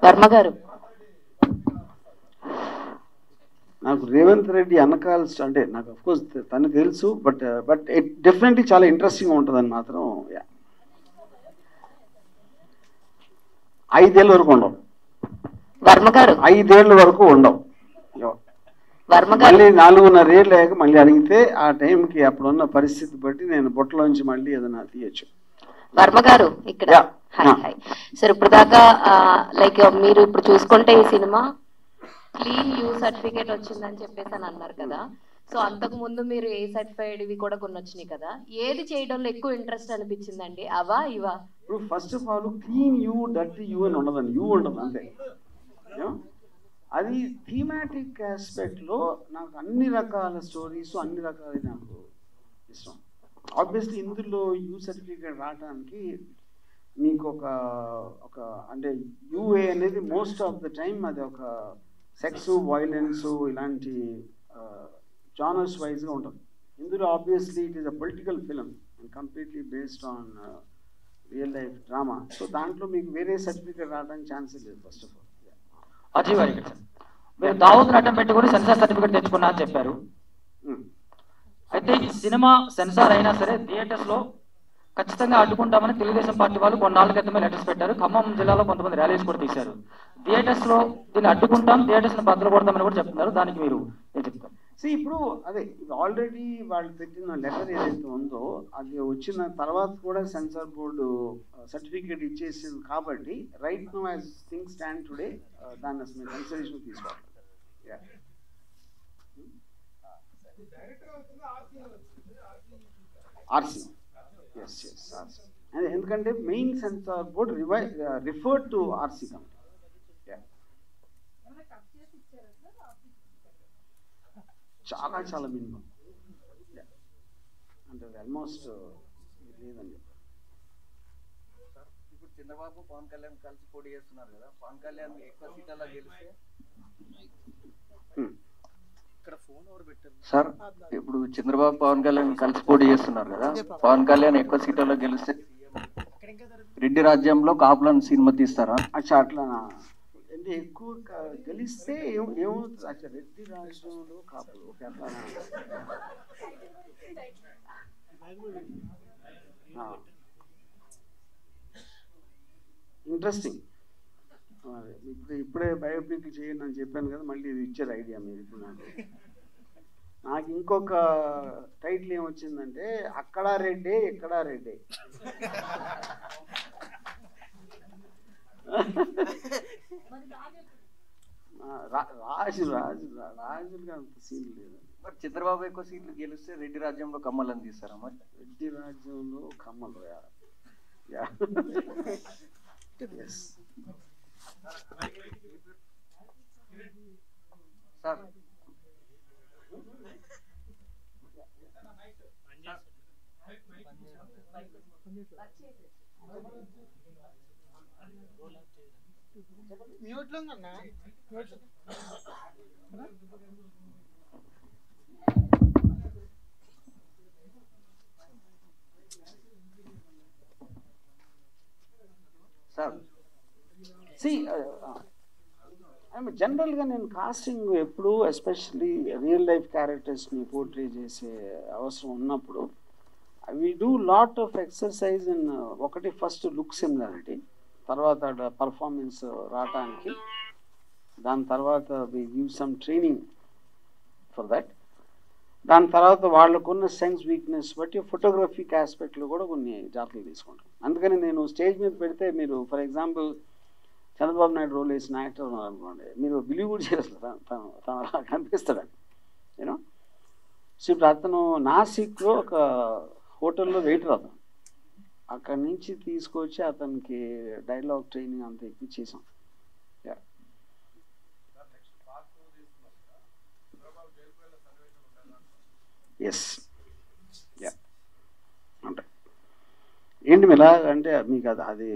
వర్మ గారు, నాకు రేవంత్ రెడ్డి వెనకాల అంటే నాకు అఫ్కోర్స్ తను తెలుసు, బట్ డెఫినెట్లీ చాలా ఇంట్రెస్టింగ్ ఉంటుందని మాత్రం 5 ఏళ్ళ వరకు ఉండవు. వర్మ గారు 5 ఏళ్ళ వరకు ఉండవు. మళ్ళీ 4.5 ఏళ్ళు అయ్యాక మళ్ళీ అడిగితే ఆ టైంకి అప్పుడున్న పరిస్థితి బట్టి నేను బొట్టలోంచి మళ్ళీ ఏదైనా తీయచ్చు. వర్మ గారు ఇక్కడ హాయ్ సార్, ఇప్పుడు దాకా లైక్ మీరు ఇప్పుడు చూసుకుంటే ఈ సినిమా క్లీన్ యూ సర్టిఫికేట్ వచ్చిందని చెప్పేసి అని అన్నారు కదా. సో అంతకు ముందు మీరు ఏ సర్టిఫైడ్ ఇవి కూడా కొన్ని వచ్చినాయి కదా, ఏది చేయడంలో ఎక్కువ ఇంట్రెస్ట్ అనిపించిందండి? అవా ఇవా? ఇప్పుడు first of all clean you dirty you అని ఉండదండి, యూ ఉండదు అంతే. అది థీమాటిక్ ఆస్పెక్ట్లో నాకు అన్ని రకాల స్టోరీస్ అన్ని రకాల నాకు ఇష్టం. ఆబ్వియస్లీ ఇందులో యూ సర్టిఫికేట్ రావడానికి మీకు ఒక అంటే యూఏ అనేది మోస్ట్ ఆఫ్ ద టైం అది ఒక సెక్స్ వైలెన్స్ ఇలాంటి జానర్స్ వైజ్గా ఉంటుంది. ఇందులో obviously it is a political film and completely based on real life drama. So దాంట్లో మీకు వేరే సర్టిఫికేట్ రావడానికి ఛాన్సే లేదు. ఫస్ట్ ఆఫ్ ఆల్ అజయ్ గారు ఇక్కడ మీరు దావూద్ అడ్డం పెట్టుకుని సెన్సార్ సర్టిఫికేట్ తెచ్చుకున్నా అని చెప్పారు. అయితే ఈ సినిమా సెన్సార్ అయినా సరే థియేటర్స్ లో ఖచ్చితంగా అడ్డుకుంటామని తెలుగుదేశం పార్టీ వాళ్ళు కొన్నాళ్ళ క్రితమే లెటర్స్ పెట్టారు. ఖమ్మం జిల్లాలో కొంతమంది ర్యాలీస్ కూడా తీశారు. థియేటర్స్ లో దీన్ని అడ్డుకుంటాం, థియేటర్స్ ని బద్దలు కొడతామని కూడా చెప్తున్నారు. దానికి మీరు ఏం చెప్తారు? ఇప్పుడు అదే ఆల్రెడీ వాళ్ళు పెట్టిన లెటర్ ఏదైతే ఉందో అది వచ్చిన తర్వాత కూడా సెన్సార్ బోర్డు సర్టిఫికేట్ ఇచ్చేసింది కాబట్టి right now as things stand today దాన్ని అసలు కన్సిడరేషన్ తీసుకోవాలి. ఆర్సీ ఆర్సీ ఎందుకంటే main censor board referred to RC committee. చాలా చాలా మినిమం అంటే ఆల్మోస్ట్ లేదండి. ఇప్పుడు చంద్రబాబు పవన్ కళ్యాణ్ కలిసి పోటీ చేస్తున్నారు కదా, పవన్ కళ్యాణ్ ఎక్కువ సీట్లలో గెలిస్తే ఇక్కడ ఫోన్ ఎవరు పెట్టారు సార్? ఇప్పుడు చంద్రబాబు పవన్ కళ్యాణ్ కలిసి పోటీ చేస్తున్నారు కదా, పవన్ కళ్యాణ్ ఎక్కువ సీట్లలో గెలిస్తే రెడ్డి రాజ్యంలో కాపులను సినిమా తీస్తారా? అట్లా అంటే ఎక్కువ గెలిస్తే ఏమవుతుంది? అచ్చా రెడ్డి రాజ్యంలో కాపులు అట్లా ఇంట్రెస్టింగ్. ఇప్పుడే బయోపిక్ చేయండి అని చెప్పాను కదా, మళ్ళీ ఇది ఇచ్చారు ఐడియా మీరు. ఇప్పుడు నాకు ఇంకొక టైటిల్ ఏమొచ్చిందంటే అక్కడ రెడ్డే ఇక్కడ రెడ్డే. రాజులుగా అంత సీన్ లేదు. మరి చంద్రబాబు ఎక్కువ సీట్లు గెలిస్తే రెడ్డి రాజ్యంలో కమ్మలని తీస్తారా? మరి రెడ్డి రాజ్యంలో కమ్మలు సార్ సార్ జనరల్గా నేను కాస్టింగ్ ఎప్పుడు ఎస్పెషల్లీ రియల్ లైఫ్ క్యారెక్టర్స్ని పోర్ట్రే చేసే అవసరం ఉన్నప్పుడు we do lot of exercise in ఒకటి ఫస్ట్ లుక్ సిమిలారిటీ, తర్వాత పర్ఫార్మెన్స్ రావటానికి, దాని తర్వాత we give some training for that, దాని తర్వాత వాళ్ళకున్న సెన్స్ వీక్నెస్ బట్టి ఫోటోగ్రఫిక్ ఆస్పెక్ట్లో కూడా కొన్ని జాగ్రత్తలు తీసుకుంటాం. అందుకని నేను స్టేజ్ మీద పెడితే మీరు for example Chandrababu Naidu role వేసిన యాక్టర్ ఉన్నారనుకోండి, మీరు బిలీవ్ కూడా చేస్తారు తను కనిపిస్తాడని యూనో. సో ఇప్పుడు అతను నాసిక్లో ఒక హోటల్లో వెయిటర్ అతను, అక్కడి నుంచి తీసుకొచ్చి అతనికి డైలాగ్ ట్రైనింగ్ అంతా ఇప్పించేసాం. ఎస్ అంటే ఏంటి మీలా అంటే మీకు అది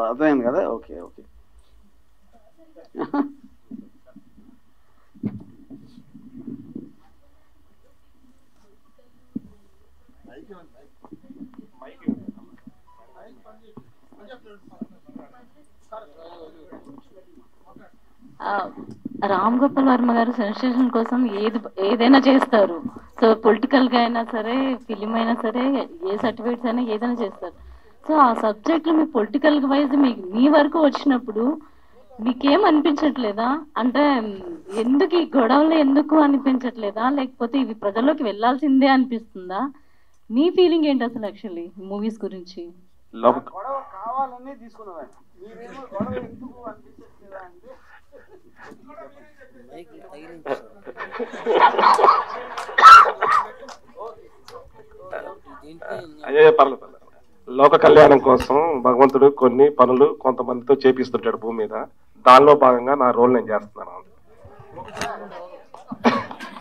అర్థమైంది కదా? Okay okay. రామ్ గోపాల్ వర్మ గారు సెన్సేషన్ కోసం ఏదైనా చేస్తారు. సో పొలిటికల్గా అయినా సరే, ఫిలిం అయినా సరే, ఏ సర్టిఫికేట్స్ అయినా ఏదైనా చేస్తారు. సో ఆ సబ్జెక్ట్లో మీ పొలిటికల్ వైజ్ మీ వరకు వచ్చినప్పుడు మీకేం అనిపించట్లేదా? అంటే ఎందుకు ఈ గొడవలు ఎందుకు అనిపించట్లేదా? లేకపోతే ఇవి ప్రజల్లోకి వెళ్ళాల్సిందే అనిపిస్తుందా? మీ ఫీలింగ్ ఏంటి అసలు యాక్చువల్లీ మూవీస్ గురించి? కావాలనే తీసుకున్నాను. అయ్యే పర్లేదు. లోక కళ్యాణం కోసం భగవంతుడు కొన్ని పనులు కొంతమందితో చేపిస్తుంటాడు భూమి మీద. దానిలో భాగంగా నా రోల్ నేను చేస్తున్నాను.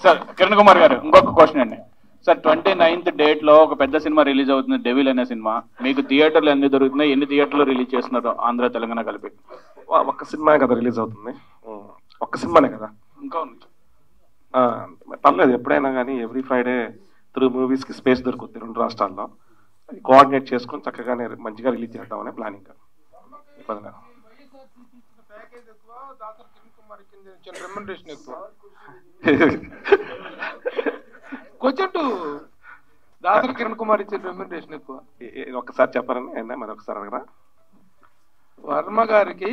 సార్ కిరణ్ కుమార్ గారు, ఇంకొక క్వశ్చన్ అండి. సార్ 29th డేట్ లో ఒక పెద్ద సినిమా రిలీజ్ అవుతుంది, డెవిల్ అనే సినిమా. మీకు థియేటర్లు ఎన్ని దొరుకుతున్నాయి? ఎన్ని థియేటర్లు రిలీజ్ చేస్తున్నారు ఆంధ్ర తెలంగాణ కలిపి? ఒక్క సినిమా కదా రిలీజ్ అవుతుంది. ఒక్క సినిమానే కదా, ఇంకా ఉంది. పర్లేదు. ఎప్పుడైనా కానీ ఎవ్రీ ఫ్రైడే 3 మూవీస్కి స్పేస్ దొరుకుతుంది 2 రాష్ట్రాల్లో. కోఆర్డినేట్ చేసుకొని చక్కగానే మంచిగా రిలీజ్ చేద్దామనే ప్లానింగ్. దాసరి కిరణ్ కుమార్ ఇచ్చే రెమ్యునరేషన్ ఎక్కువ. ఒక్కసారి చెప్పారని మరి ఒకసారి అడగరా? వర్మ గారికి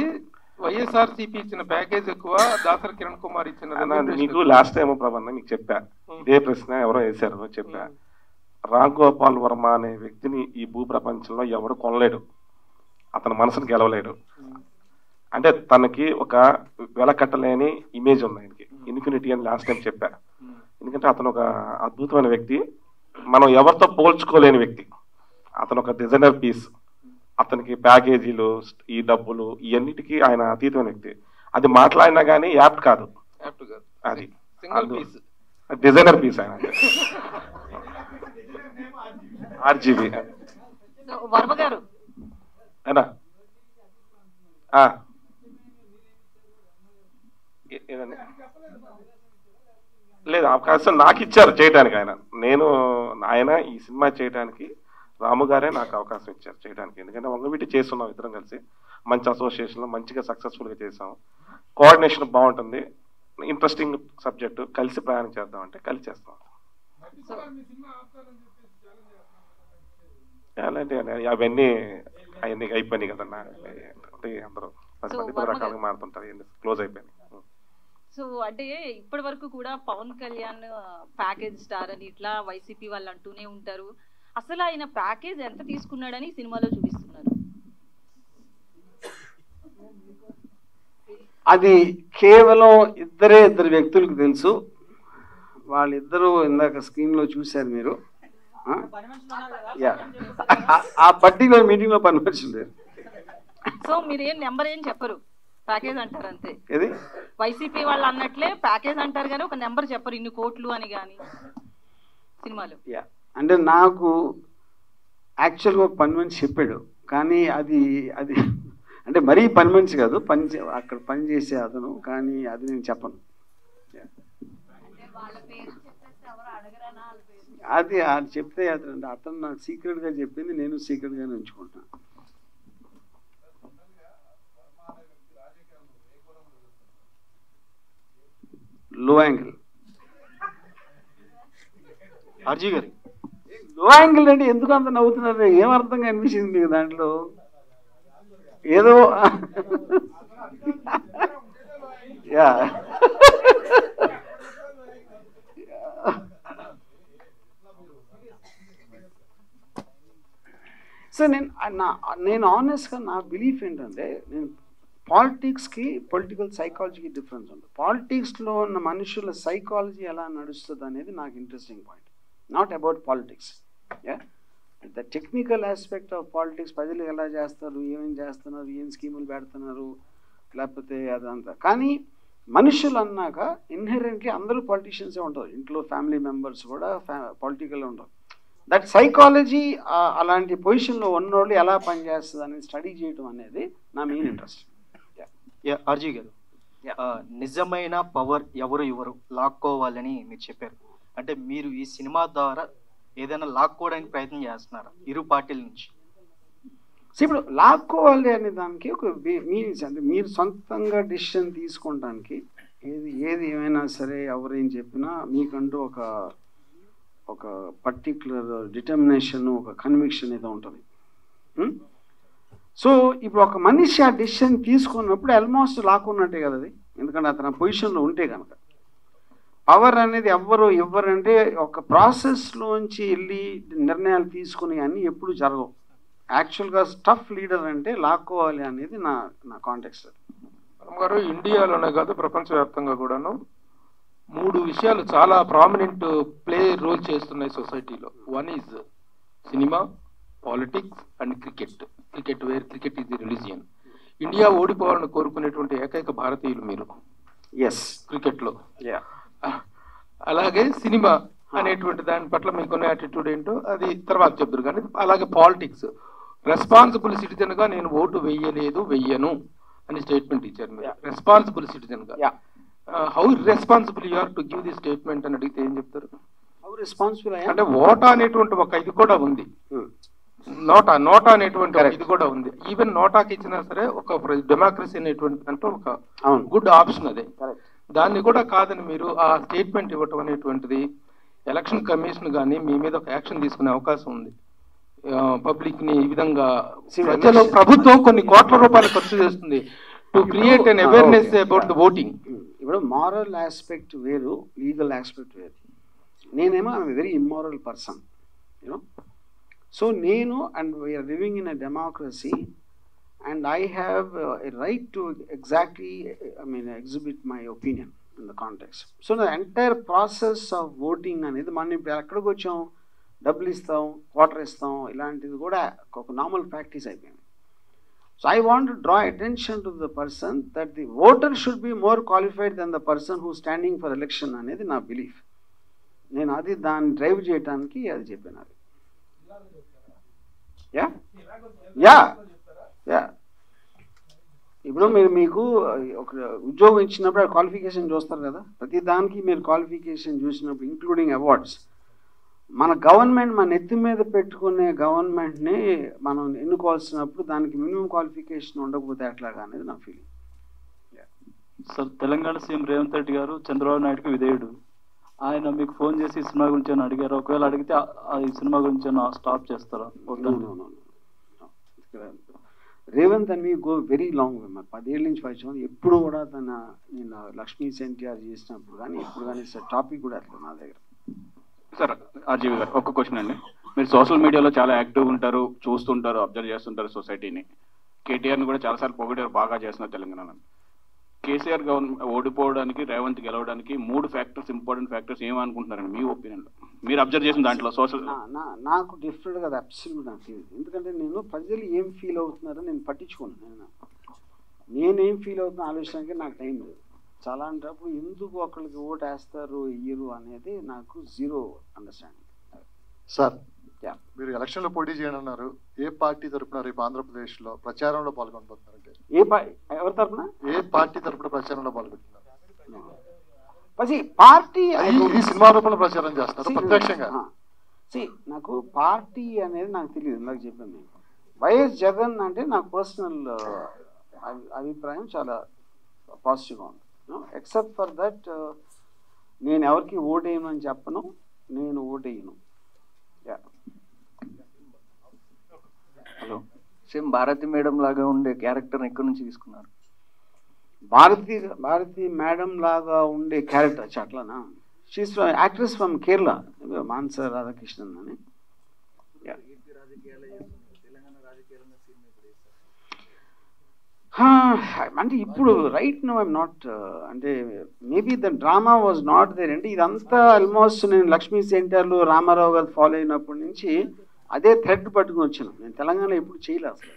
వైఎస్ఆర్సీపీ ఇచ్చిన ప్యాకేజ్ ఎక్కువ, దాసరి కిరణ్ కుమార్ ఇచ్చిన. మీకు లాస్ట్ టైం ప్రభాన మీకు చెప్పా, ఇదే ప్రశ్న ఎవరో వేశారు. చెప్పా, రామ్ గోపాల్ వర్మ అనే వ్యక్తిని ఈ భూ ప్రపంచంలో ఎవరు కొనలేడు, అతని మనసును గెలవలేడు. అంటే తనకి ఒక వెలకట్టలేని ఇమేజ్ ఉంది ఆయనకి, ఇన్ఫినిటీ అని లాస్ట్ టైం చెప్పా. ఎందుకంటే అతను ఒక అద్భుతమైన వ్యక్తి, మనం ఎవరితో పోల్చుకోలేని వ్యక్తి. అతను ఒక డిజైనర్ పీస్. అతనికి ప్యాకేజీలు, ఈ డబ్బులు, ఇవన్నిటికీ ఆయన అతీతమైన వ్యక్తి. అది మాట్లాడినా కానీ యాప్ట్ కాదు, అది డిజైనర్ పీస్ ఆయన. ఆర్జీబీ వర్మ గారు లేదు, అవకాశం నాకు ఇచ్చారు చేయడానికి. ఆయన ఈ సినిమా చేయడానికి రాము గారే నాకు అవకాశం ఇచ్చారు చేయడానికి. ఎందుకంటే వంగవీటి చేస్తున్నాం ఇద్దరం కలిసి, మంచి అసోసియేషన్లో మంచిగా సక్సెస్ఫుల్గా చేసాం. కోఆర్డినేషన్ బాగుంటుంది, ఇంట్రెస్టింగ్ సబ్జెక్టు, కలిసి ప్రయాణం చేద్దామంటే కలిసి చేస్తాం. అలాంటి అవన్నీ అయిపోయినాయి కదన్నా, అందరూ 10 మంది రకాలుగా మారుతుంటారు, క్లోజ్ అయిపోయినాయి. సో అంటే ఇప్పటి వరకు కూడా పవన్ కళ్యాణ్ ప్యాకేజ్ స్టార్ అని ఇట్లా వైసీపీ వాళ్ళు అంటూనే ఉంటారు. అసలు ఆయన ప్యాకేజ్ ఎంత తీసుకున్నాడని సినిమాలో చూపిస్తున్నారు. అది కేవలం ఇద్దరు వ్యక్తులకు తెలుసు. వాళ్ళిద్దరూ ఇందాక స్క్రీన్ లో చూశారు మీరు. ఆ పర్టికులర్ మీటింగ్ లో పర్మిషన్ లేదు. సో మీరు నెంబర్ ఏం చెప్పరు, ప్యాకేజ్ అంటారు అంతే. ఇది వైసీపీ వాళ్ళు అన్నట్లే ప్యాకేజ్ అంటారు కానీ ఒక నెంబర్ చెప్పరు, ఇన్ని కోట్లు అని కానీ సినిమాలో. అంటే నాకు యాక్చువల్గా ఒక పని మనిషి చెప్పాడు, కానీ అది అంటే మరీ పని మనిషి కాదు, అక్కడ పని చేసే అతను, కానీ అది నేను చెప్పను. అది చెప్తే అతను నాకు సీక్రెట్గా చెప్పింది, నేను సీక్రెట్గానే ఉంచుకుంటాను. లో యాంగిల్ ఆర్జీ గారు, లో యాంగిల్ అంటే ఎందుకు అంత నవ్వుతున్నారు? ఏం అర్థంగా అనిపించింది మీకు దాంట్లో? ఏదో యా సో నేను ఆనెస్ట్గా నా బిలీఫ్ ఏంటంటే, నేను పాలిటిక్స్కి పొలిటికల్ సైకాలజీకి డిఫరెన్స్ ఉంది. పాలిటిక్స్లో ఉన్న మనుషుల సైకాలజీ ఎలా నడుస్తుంది అనేది నాకు interesting point, not about politics. The technical aspect of politics, ప్రజలు ఎలా చేస్తారు, ఏమేం చేస్తున్నారు, ఏం స్కీములు పెడుతున్నారు, లేకపోతే అదంతా. కానీ మనుషులు అన్నాక ఇన్హెరెంట్లీ అందరూ పొలిటీషియన్సే ఉంటారు, ఇంట్లో ఫ్యామిలీ మెంబర్స్ కూడా పొలిటికల్ ఉంటారు. దట్ సైకాలజీ అలాంటి పొజిషన్లో ఉన్నోళ్ళు ఎలా పనిచేస్తుంది అనేది స్టడీ చేయడం అనేది నా మెయిన్ ఇంట్రెస్ట్. ఆర్జీ గారు, నిజమైన పవర్ ఎవరు లాక్కోవాలని మీరు చెప్పారు. అంటే మీరు ఈ సినిమా ద్వారా ఏదైనా లాక్కోవడానికి ప్రయత్నం చేస్తున్నారా ఇరు పార్టీల నుంచి? సో ఇప్పుడు లాక్కోవాలి అనే దానికి ఒక మీనింగ్స్, అంటే మీరు సొంతంగా డిసిషన్ తీసుకోవడానికి ఏది ఏమైనా సరే ఎవరేం చెప్పినా మీకంటూ ఒక పర్టిక్యులర్ డిటర్మినేషన్, ఒక కన్విక్షన్ ఏదో ఉంటుంది. సో ఇప్పుడు ఒక మనిషి ఆ డిసిషన్ తీసుకున్నప్పుడు ఆల్మోస్ట్ లాక్కున్నట్టే కదా అది, ఎందుకంటే అతను ఆ పొజిషన్లో ఉంటే కనుక. పవర్ అనేది ఎవ్వరు ఇవ్వరంటే ఒక ప్రాసెస్లోంచి వెళ్ళి నిర్ణయాలు తీసుకుని అన్నీ ఎప్పుడు జరగవు. యాక్చువల్గా టఫ్ లీడర్ అంటే లాక్కోవాలి అనేది నా కాంటెక్స్ట్. గారు ఇండియాలోనే కాదు ప్రపంచవ్యాప్తంగా కూడాను 3 విషయాలు చాలా ప్రామినెంట్ ప్లే రోల్ చేస్తున్నాయి సొసైటీలో. One is cinema, politics and cricket. Cricket is the religion. India ఓడిపోవాలని కోరుకునేటువంటి ఏకైక భారతీయులు మీరు క్రికెట్లో. అలాగే సినిమా అనేటువంటి దాని పట్ల మీకున్న యాటిట్యూడ్ ఏంటో అది తర్వాత చెప్తారు. కానీ అలాగే పాలిటిక్స్, రెస్పాన్సిబుల్ సిటిజన్ గా నేను ఓటు వెయ్యను అని స్టేట్మెంట్ ఇచ్చారు మీరు. రెస్పాన్సిబుల్ సిటిజన్ గా how responsible you are to give the statement అని అడిగితే ఏం చెప్తారు? అంటే ఓటా అనేటువంటి ఒక ఇది కూడా ఉంది, నోటా అనేటువంటి ఇది కూడా ఉంది. ఈవెన్ నోటాకి ఇచ్చినా సరే ఒక డెమోక్రసీ అనేటువంటి దాంట్లో ఒక గుడ్ ఆప్షన్ అదే. దాన్ని కూడా కాదని మీరు ఆ స్టేట్మెంట్ ఇవ్వటం అనేటువంటిది ఎలక్షన్ కమిషన్ కానీ మీ మీద ఒక యాక్షన్ తీసుకునే అవకాశం ఉంది. పబ్లిక్ ని ఈ విధంగా ప్రజలు, ప్రభుత్వం కొన్ని కోట్ల రూపాయలు ఖర్చు చేస్తుంది to create an awareness about the voting. ఇప్పుడు మారల్ ఆస్పెక్ట్ వేరు, లీగల్ ఆస్పెక్ట్ వేరు. నేనేమో I'm very immoral person, you know. So నేను and we are living in a democracy and I have a right to exactly, exhibit my opinion in the context. So the entire process of voting అనేది మనం ఇప్పుడు ఎక్కడికి వచ్చాం, డబ్బులు ఇస్తాం, quarter ఇస్తాం, ఇలాంటిది కూడా ఒక నార్మల్ ప్రాక్టీస్ అయిపోయింది. So I want to draw attention to the person that the voter should be more qualified than the person who is standing for election అనేది నా బిలీఫ్. నేను అది దాన్ని డ్రైవ్ చేయడానికి అది చెప్పాను. ఇప్పుడు మీకు ఒక ఉద్యోగం ఇచ్చినప్పుడు క్వాలిఫికేషన్ చూస్తారు కదా, ప్రతి దానికి మీరు క్వాలిఫికేషన్ చూసినప్పుడు ఇంక్లూడింగ్ అవార్డ్స్. మన గవర్నమెంట్ మన నెత్తి మీద పెట్టుకునే గవర్నమెంట్ని మనం ఎన్నుకోవాల్సినప్పుడు దానికి మినిమం క్వాలిఫికేషన్ ఉండకపోతే ఎట్లాగా అనేది నా feeling. Sir, Telangana CM Revanth Reddy గారు చంద్రబాబు నాయుడుకి విధేయుడు. ఆయన మీకు ఫోన్ చేసి ఈ సినిమా గురించి అని అడిగారు. ఒకవేళ అడిగితే ఈ సినిమా గురించి స్టాప్ చేస్తారా? రేవంత్ అని గో వెరీ లాంగ్. 10 ఏళ్ళ నుంచి పరిచయం. ఎప్పుడు కూడా నేను లక్ష్మీ ఎన్టీఆర్ చేసినప్పుడు కానీ ఎప్పుడు కానీ టాపిక్ కూడా అట్లా నా దగ్గర. సార్ ఆర్జీవి గారు, ఒక్క క్వశ్చన్ అండి. మీరు సోషల్ మీడియాలో చాలా యాక్టివ్ ఉంటారు, చూస్తుంటారు, అబ్జర్వ్ చేస్తుంటారు సొసైటీని. కేటీఆర్ని కూడా చాలాసార్లు పొగిడారు, బాగా చేస్తున్నారు తెలంగాణ. కేసీఆర్ గవర్నమెంట్ ఓడిపోవడానికి, రేవంత్ గెలవడానికి 3 ఫ్యాక్టర్స్, ఇంపార్టెంట్ ఫ్యాక్టర్స్ ఏమనుకుంటున్నారండి మీ ఒపీనియన్లో, మీరు అబ్జర్వ్ చేసిన దాంట్లో? సోషల్ నాకు డిఫరెంట్గా అది అబ్సల్యూట్ నాకు తెలియదు. ఎందుకంటే నేను ప్రజలు ఏం ఫీల్ అవుతున్నారో నేను పట్టించుకోను. నేనేం ఫీల్ అవుతున్నా ఆలోచనకి నాకు టైం లేదు. చాలా అంటప్పుడు ఎందుకు ఒకరికి ఓటు వేస్తారు ఇయ్యరు అనేది నాకు జీరో అండర్స్టాండింగ్. సార్, మీరు ఎలక్షన్లో పోటీ చేయనున్నారు. ఏ పార్టీ తరఫున రేపు ఆంధ్రప్రదేశ్లో ప్రచారంలో పాల్గొనబోతున్నారంటే ఎవరి తరఫున, ఏ పార్టీ తరఫున ప్రచారంలో పాల్గొంటున్నారు? పార్టీ ఈ సినిమా రూపంలో ప్రచారం చేస్తారు ప్రత్యక్షంగా. నాకు పార్టీ అనేది నాకు తెలియదు. నాకు చెప్పాను, వైఎస్ జగన్ అంటే నాకు పర్సనల్ అభిప్రాయం చాలా పాజిటివ్గా ఉంది. ఎక్సెప్ట్ ఫర్ దట్ నేను ఎవరికి ఓటేయను అని చెప్పను, నేను ఓటేయను. హలో, సేమ్ భారతి మేడం లాగా ఉండే క్యారెక్టర్ ఎక్కడి నుంచి తీసుకున్నారు? భారతి మేడం లాగా ఉండే క్యారెక్టర్ అట్లానా? She's actress from Kerala, Manasa Radhakrishnan అని. అంటే ఇప్పుడు రైట్ నో ఐఎమ్ నాట్, అంటే maybe the drama was not there. అంటే ఇదంతా ఆల్మోస్ట్ నేను లక్ష్మీ సెంటర్లో రామారావు గారు ఫాలో అయినప్పటి నుంచి అదే థ్రెడ్ పట్టుకుని వచ్చాను. నేను తెలంగాణలో ఎప్పుడు చేయలేదు అసలు.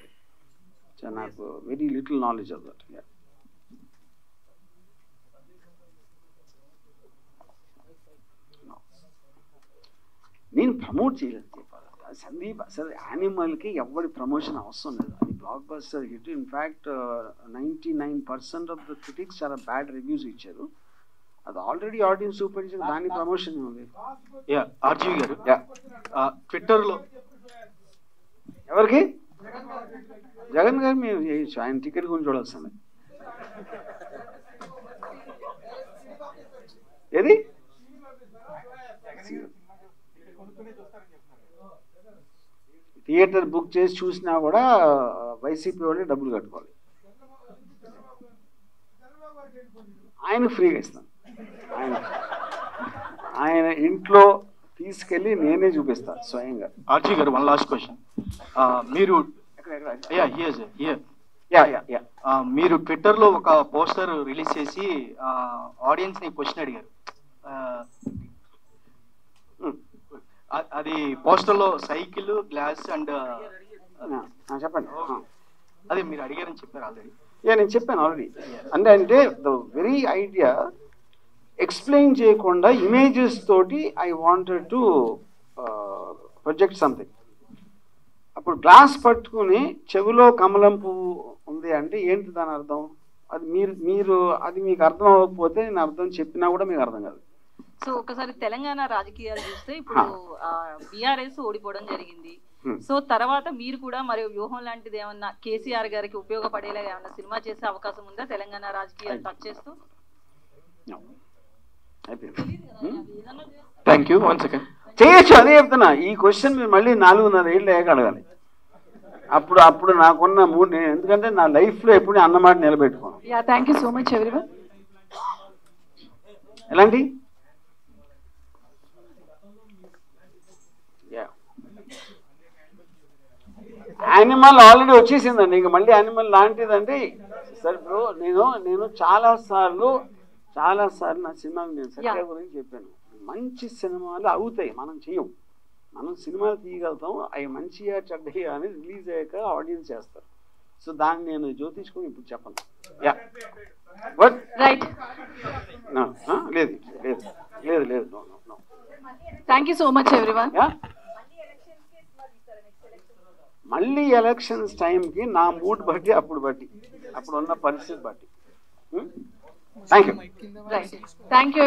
నాకు very little knowledge of that. నేను ప్రమోట్ చేయలేదు. సందీప్ అసలు యానిమల్కి ఎవరి ప్రమోషన్ అవసరం లేదు. అది block buster hit. In fact 99% of the critics చాలా బ్యాడ్ రివ్యూస్ ఇచ్చారు. అది ఆల్రెడీ ఆడియన్స్ సూపర్ ఇచ్చారు, దాని ప్రమోషన్ ఉంది. ఆర్జీవి గారు, ట్విట్టర్లో ఎవరికి జగన్ గారు మీరు చేయొచ్చు, ఆయన టికెట్ గురించి చూడాల్సింది. ఏది థియేటర్ బుక్ చేసి చూసినా కూడా వైసీపీ వాళ్ళే డబ్బులు కట్టుకోవాలి. ఆయన ఫ్రీగా ఇస్తాను. ఆయన ఇంట్లో తీసుకెళ్ళి నేనే చూపిస్తాను స్వయంగా. ఆర్జీ గారు, వన్ లాస్ట్ క్వశ్చన్. మీరు మీరు ట్విట్టర్ లో ఒక పోస్టర్ రిలీజ్ చేసి ఆడియన్స్ ని క్వశ్చన్ అడిగారు. అది పోస్టర్ లో సైకిల్, గ్లాస్ అండ్ చెప్పండి. అదే మీరు అడిగారని చెప్పారు ఆల్రెడీ. నేను చెప్పాను ఆల్రెడీ. అంటే ద వెరీ ఐడియా ఎక్స్ప్లెయిన్ చేయకుండా ఇమేజెస్ తోటి I wanted to project something. అప్పుడు గ్లాస్ పట్టుకుని చెవిలో కమలం పువ్వు ఉంది అంటే ఏంటి దాని అర్థం? అది మీరు అది మీకు అర్థం అవ్వకపోతే నేను అర్థం చెప్పినా కూడా మీకు అర్థం కాదు. సో ఒకసారి తెలంగాణ రాజకీయాలు చూస్తే ఇప్పుడు బీఆర్ఎస్ ఓడిపోవడం జరిగింది. సో తర్వాత మీరు కూడా మరి వ్యూహం లాంటిది ఏమన్నా కేసీఆర్ గారికి ఉపయోగపడేలా ఏమన్నా సినిమా చేసే అవకాశం ఉందా తెలంగాణ రాజకీయాలు టచ్ చేస్తూ? Thank you. వన్ సెకండ్ చేయొచ్చు, అదే చెప్తున్నా. ఈ క్వశ్చన్ మీరు మళ్ళీ 4.5 ఏళ్ళు అడగాలి. అప్పుడు నాకున్న మూడు, ఎందుకంటే నా లైఫ్ లో ఎప్పుడు అన్నమాట నిలబెట్టుకోను. Thank you so much everyone. ఎలాంటి యానిమల్ ఆల్రెడీ వచ్చేసిందండి. ఇంక మళ్ళీ యానిమల్ లాంటిదంటే సరే బ్రో, నేను చాలా సార్లు నా సినిమా నేను సత్య గురించి చెప్పాను. మంచి సినిమాలు అవుతాయి, మనం చెయ్యం. మనం సినిమాలు తీయగలుగుతాం, అవి మంచిగా చెడ్డగా అనేది రిలీజ్ అయ్యాక ఆడియన్స్ చేస్తారు. సో దాన్ని నేను జ్యోతిష్కొని ఇప్పుడు చెప్పను. బట్ లేదు. Thank you so much everyone. మళ్ళీ ఎలక్షన్స్ టైంకి నా మూడ్ బట్టి అప్పుడు ఉన్న పరిస్థితి బట్టి. Thank you.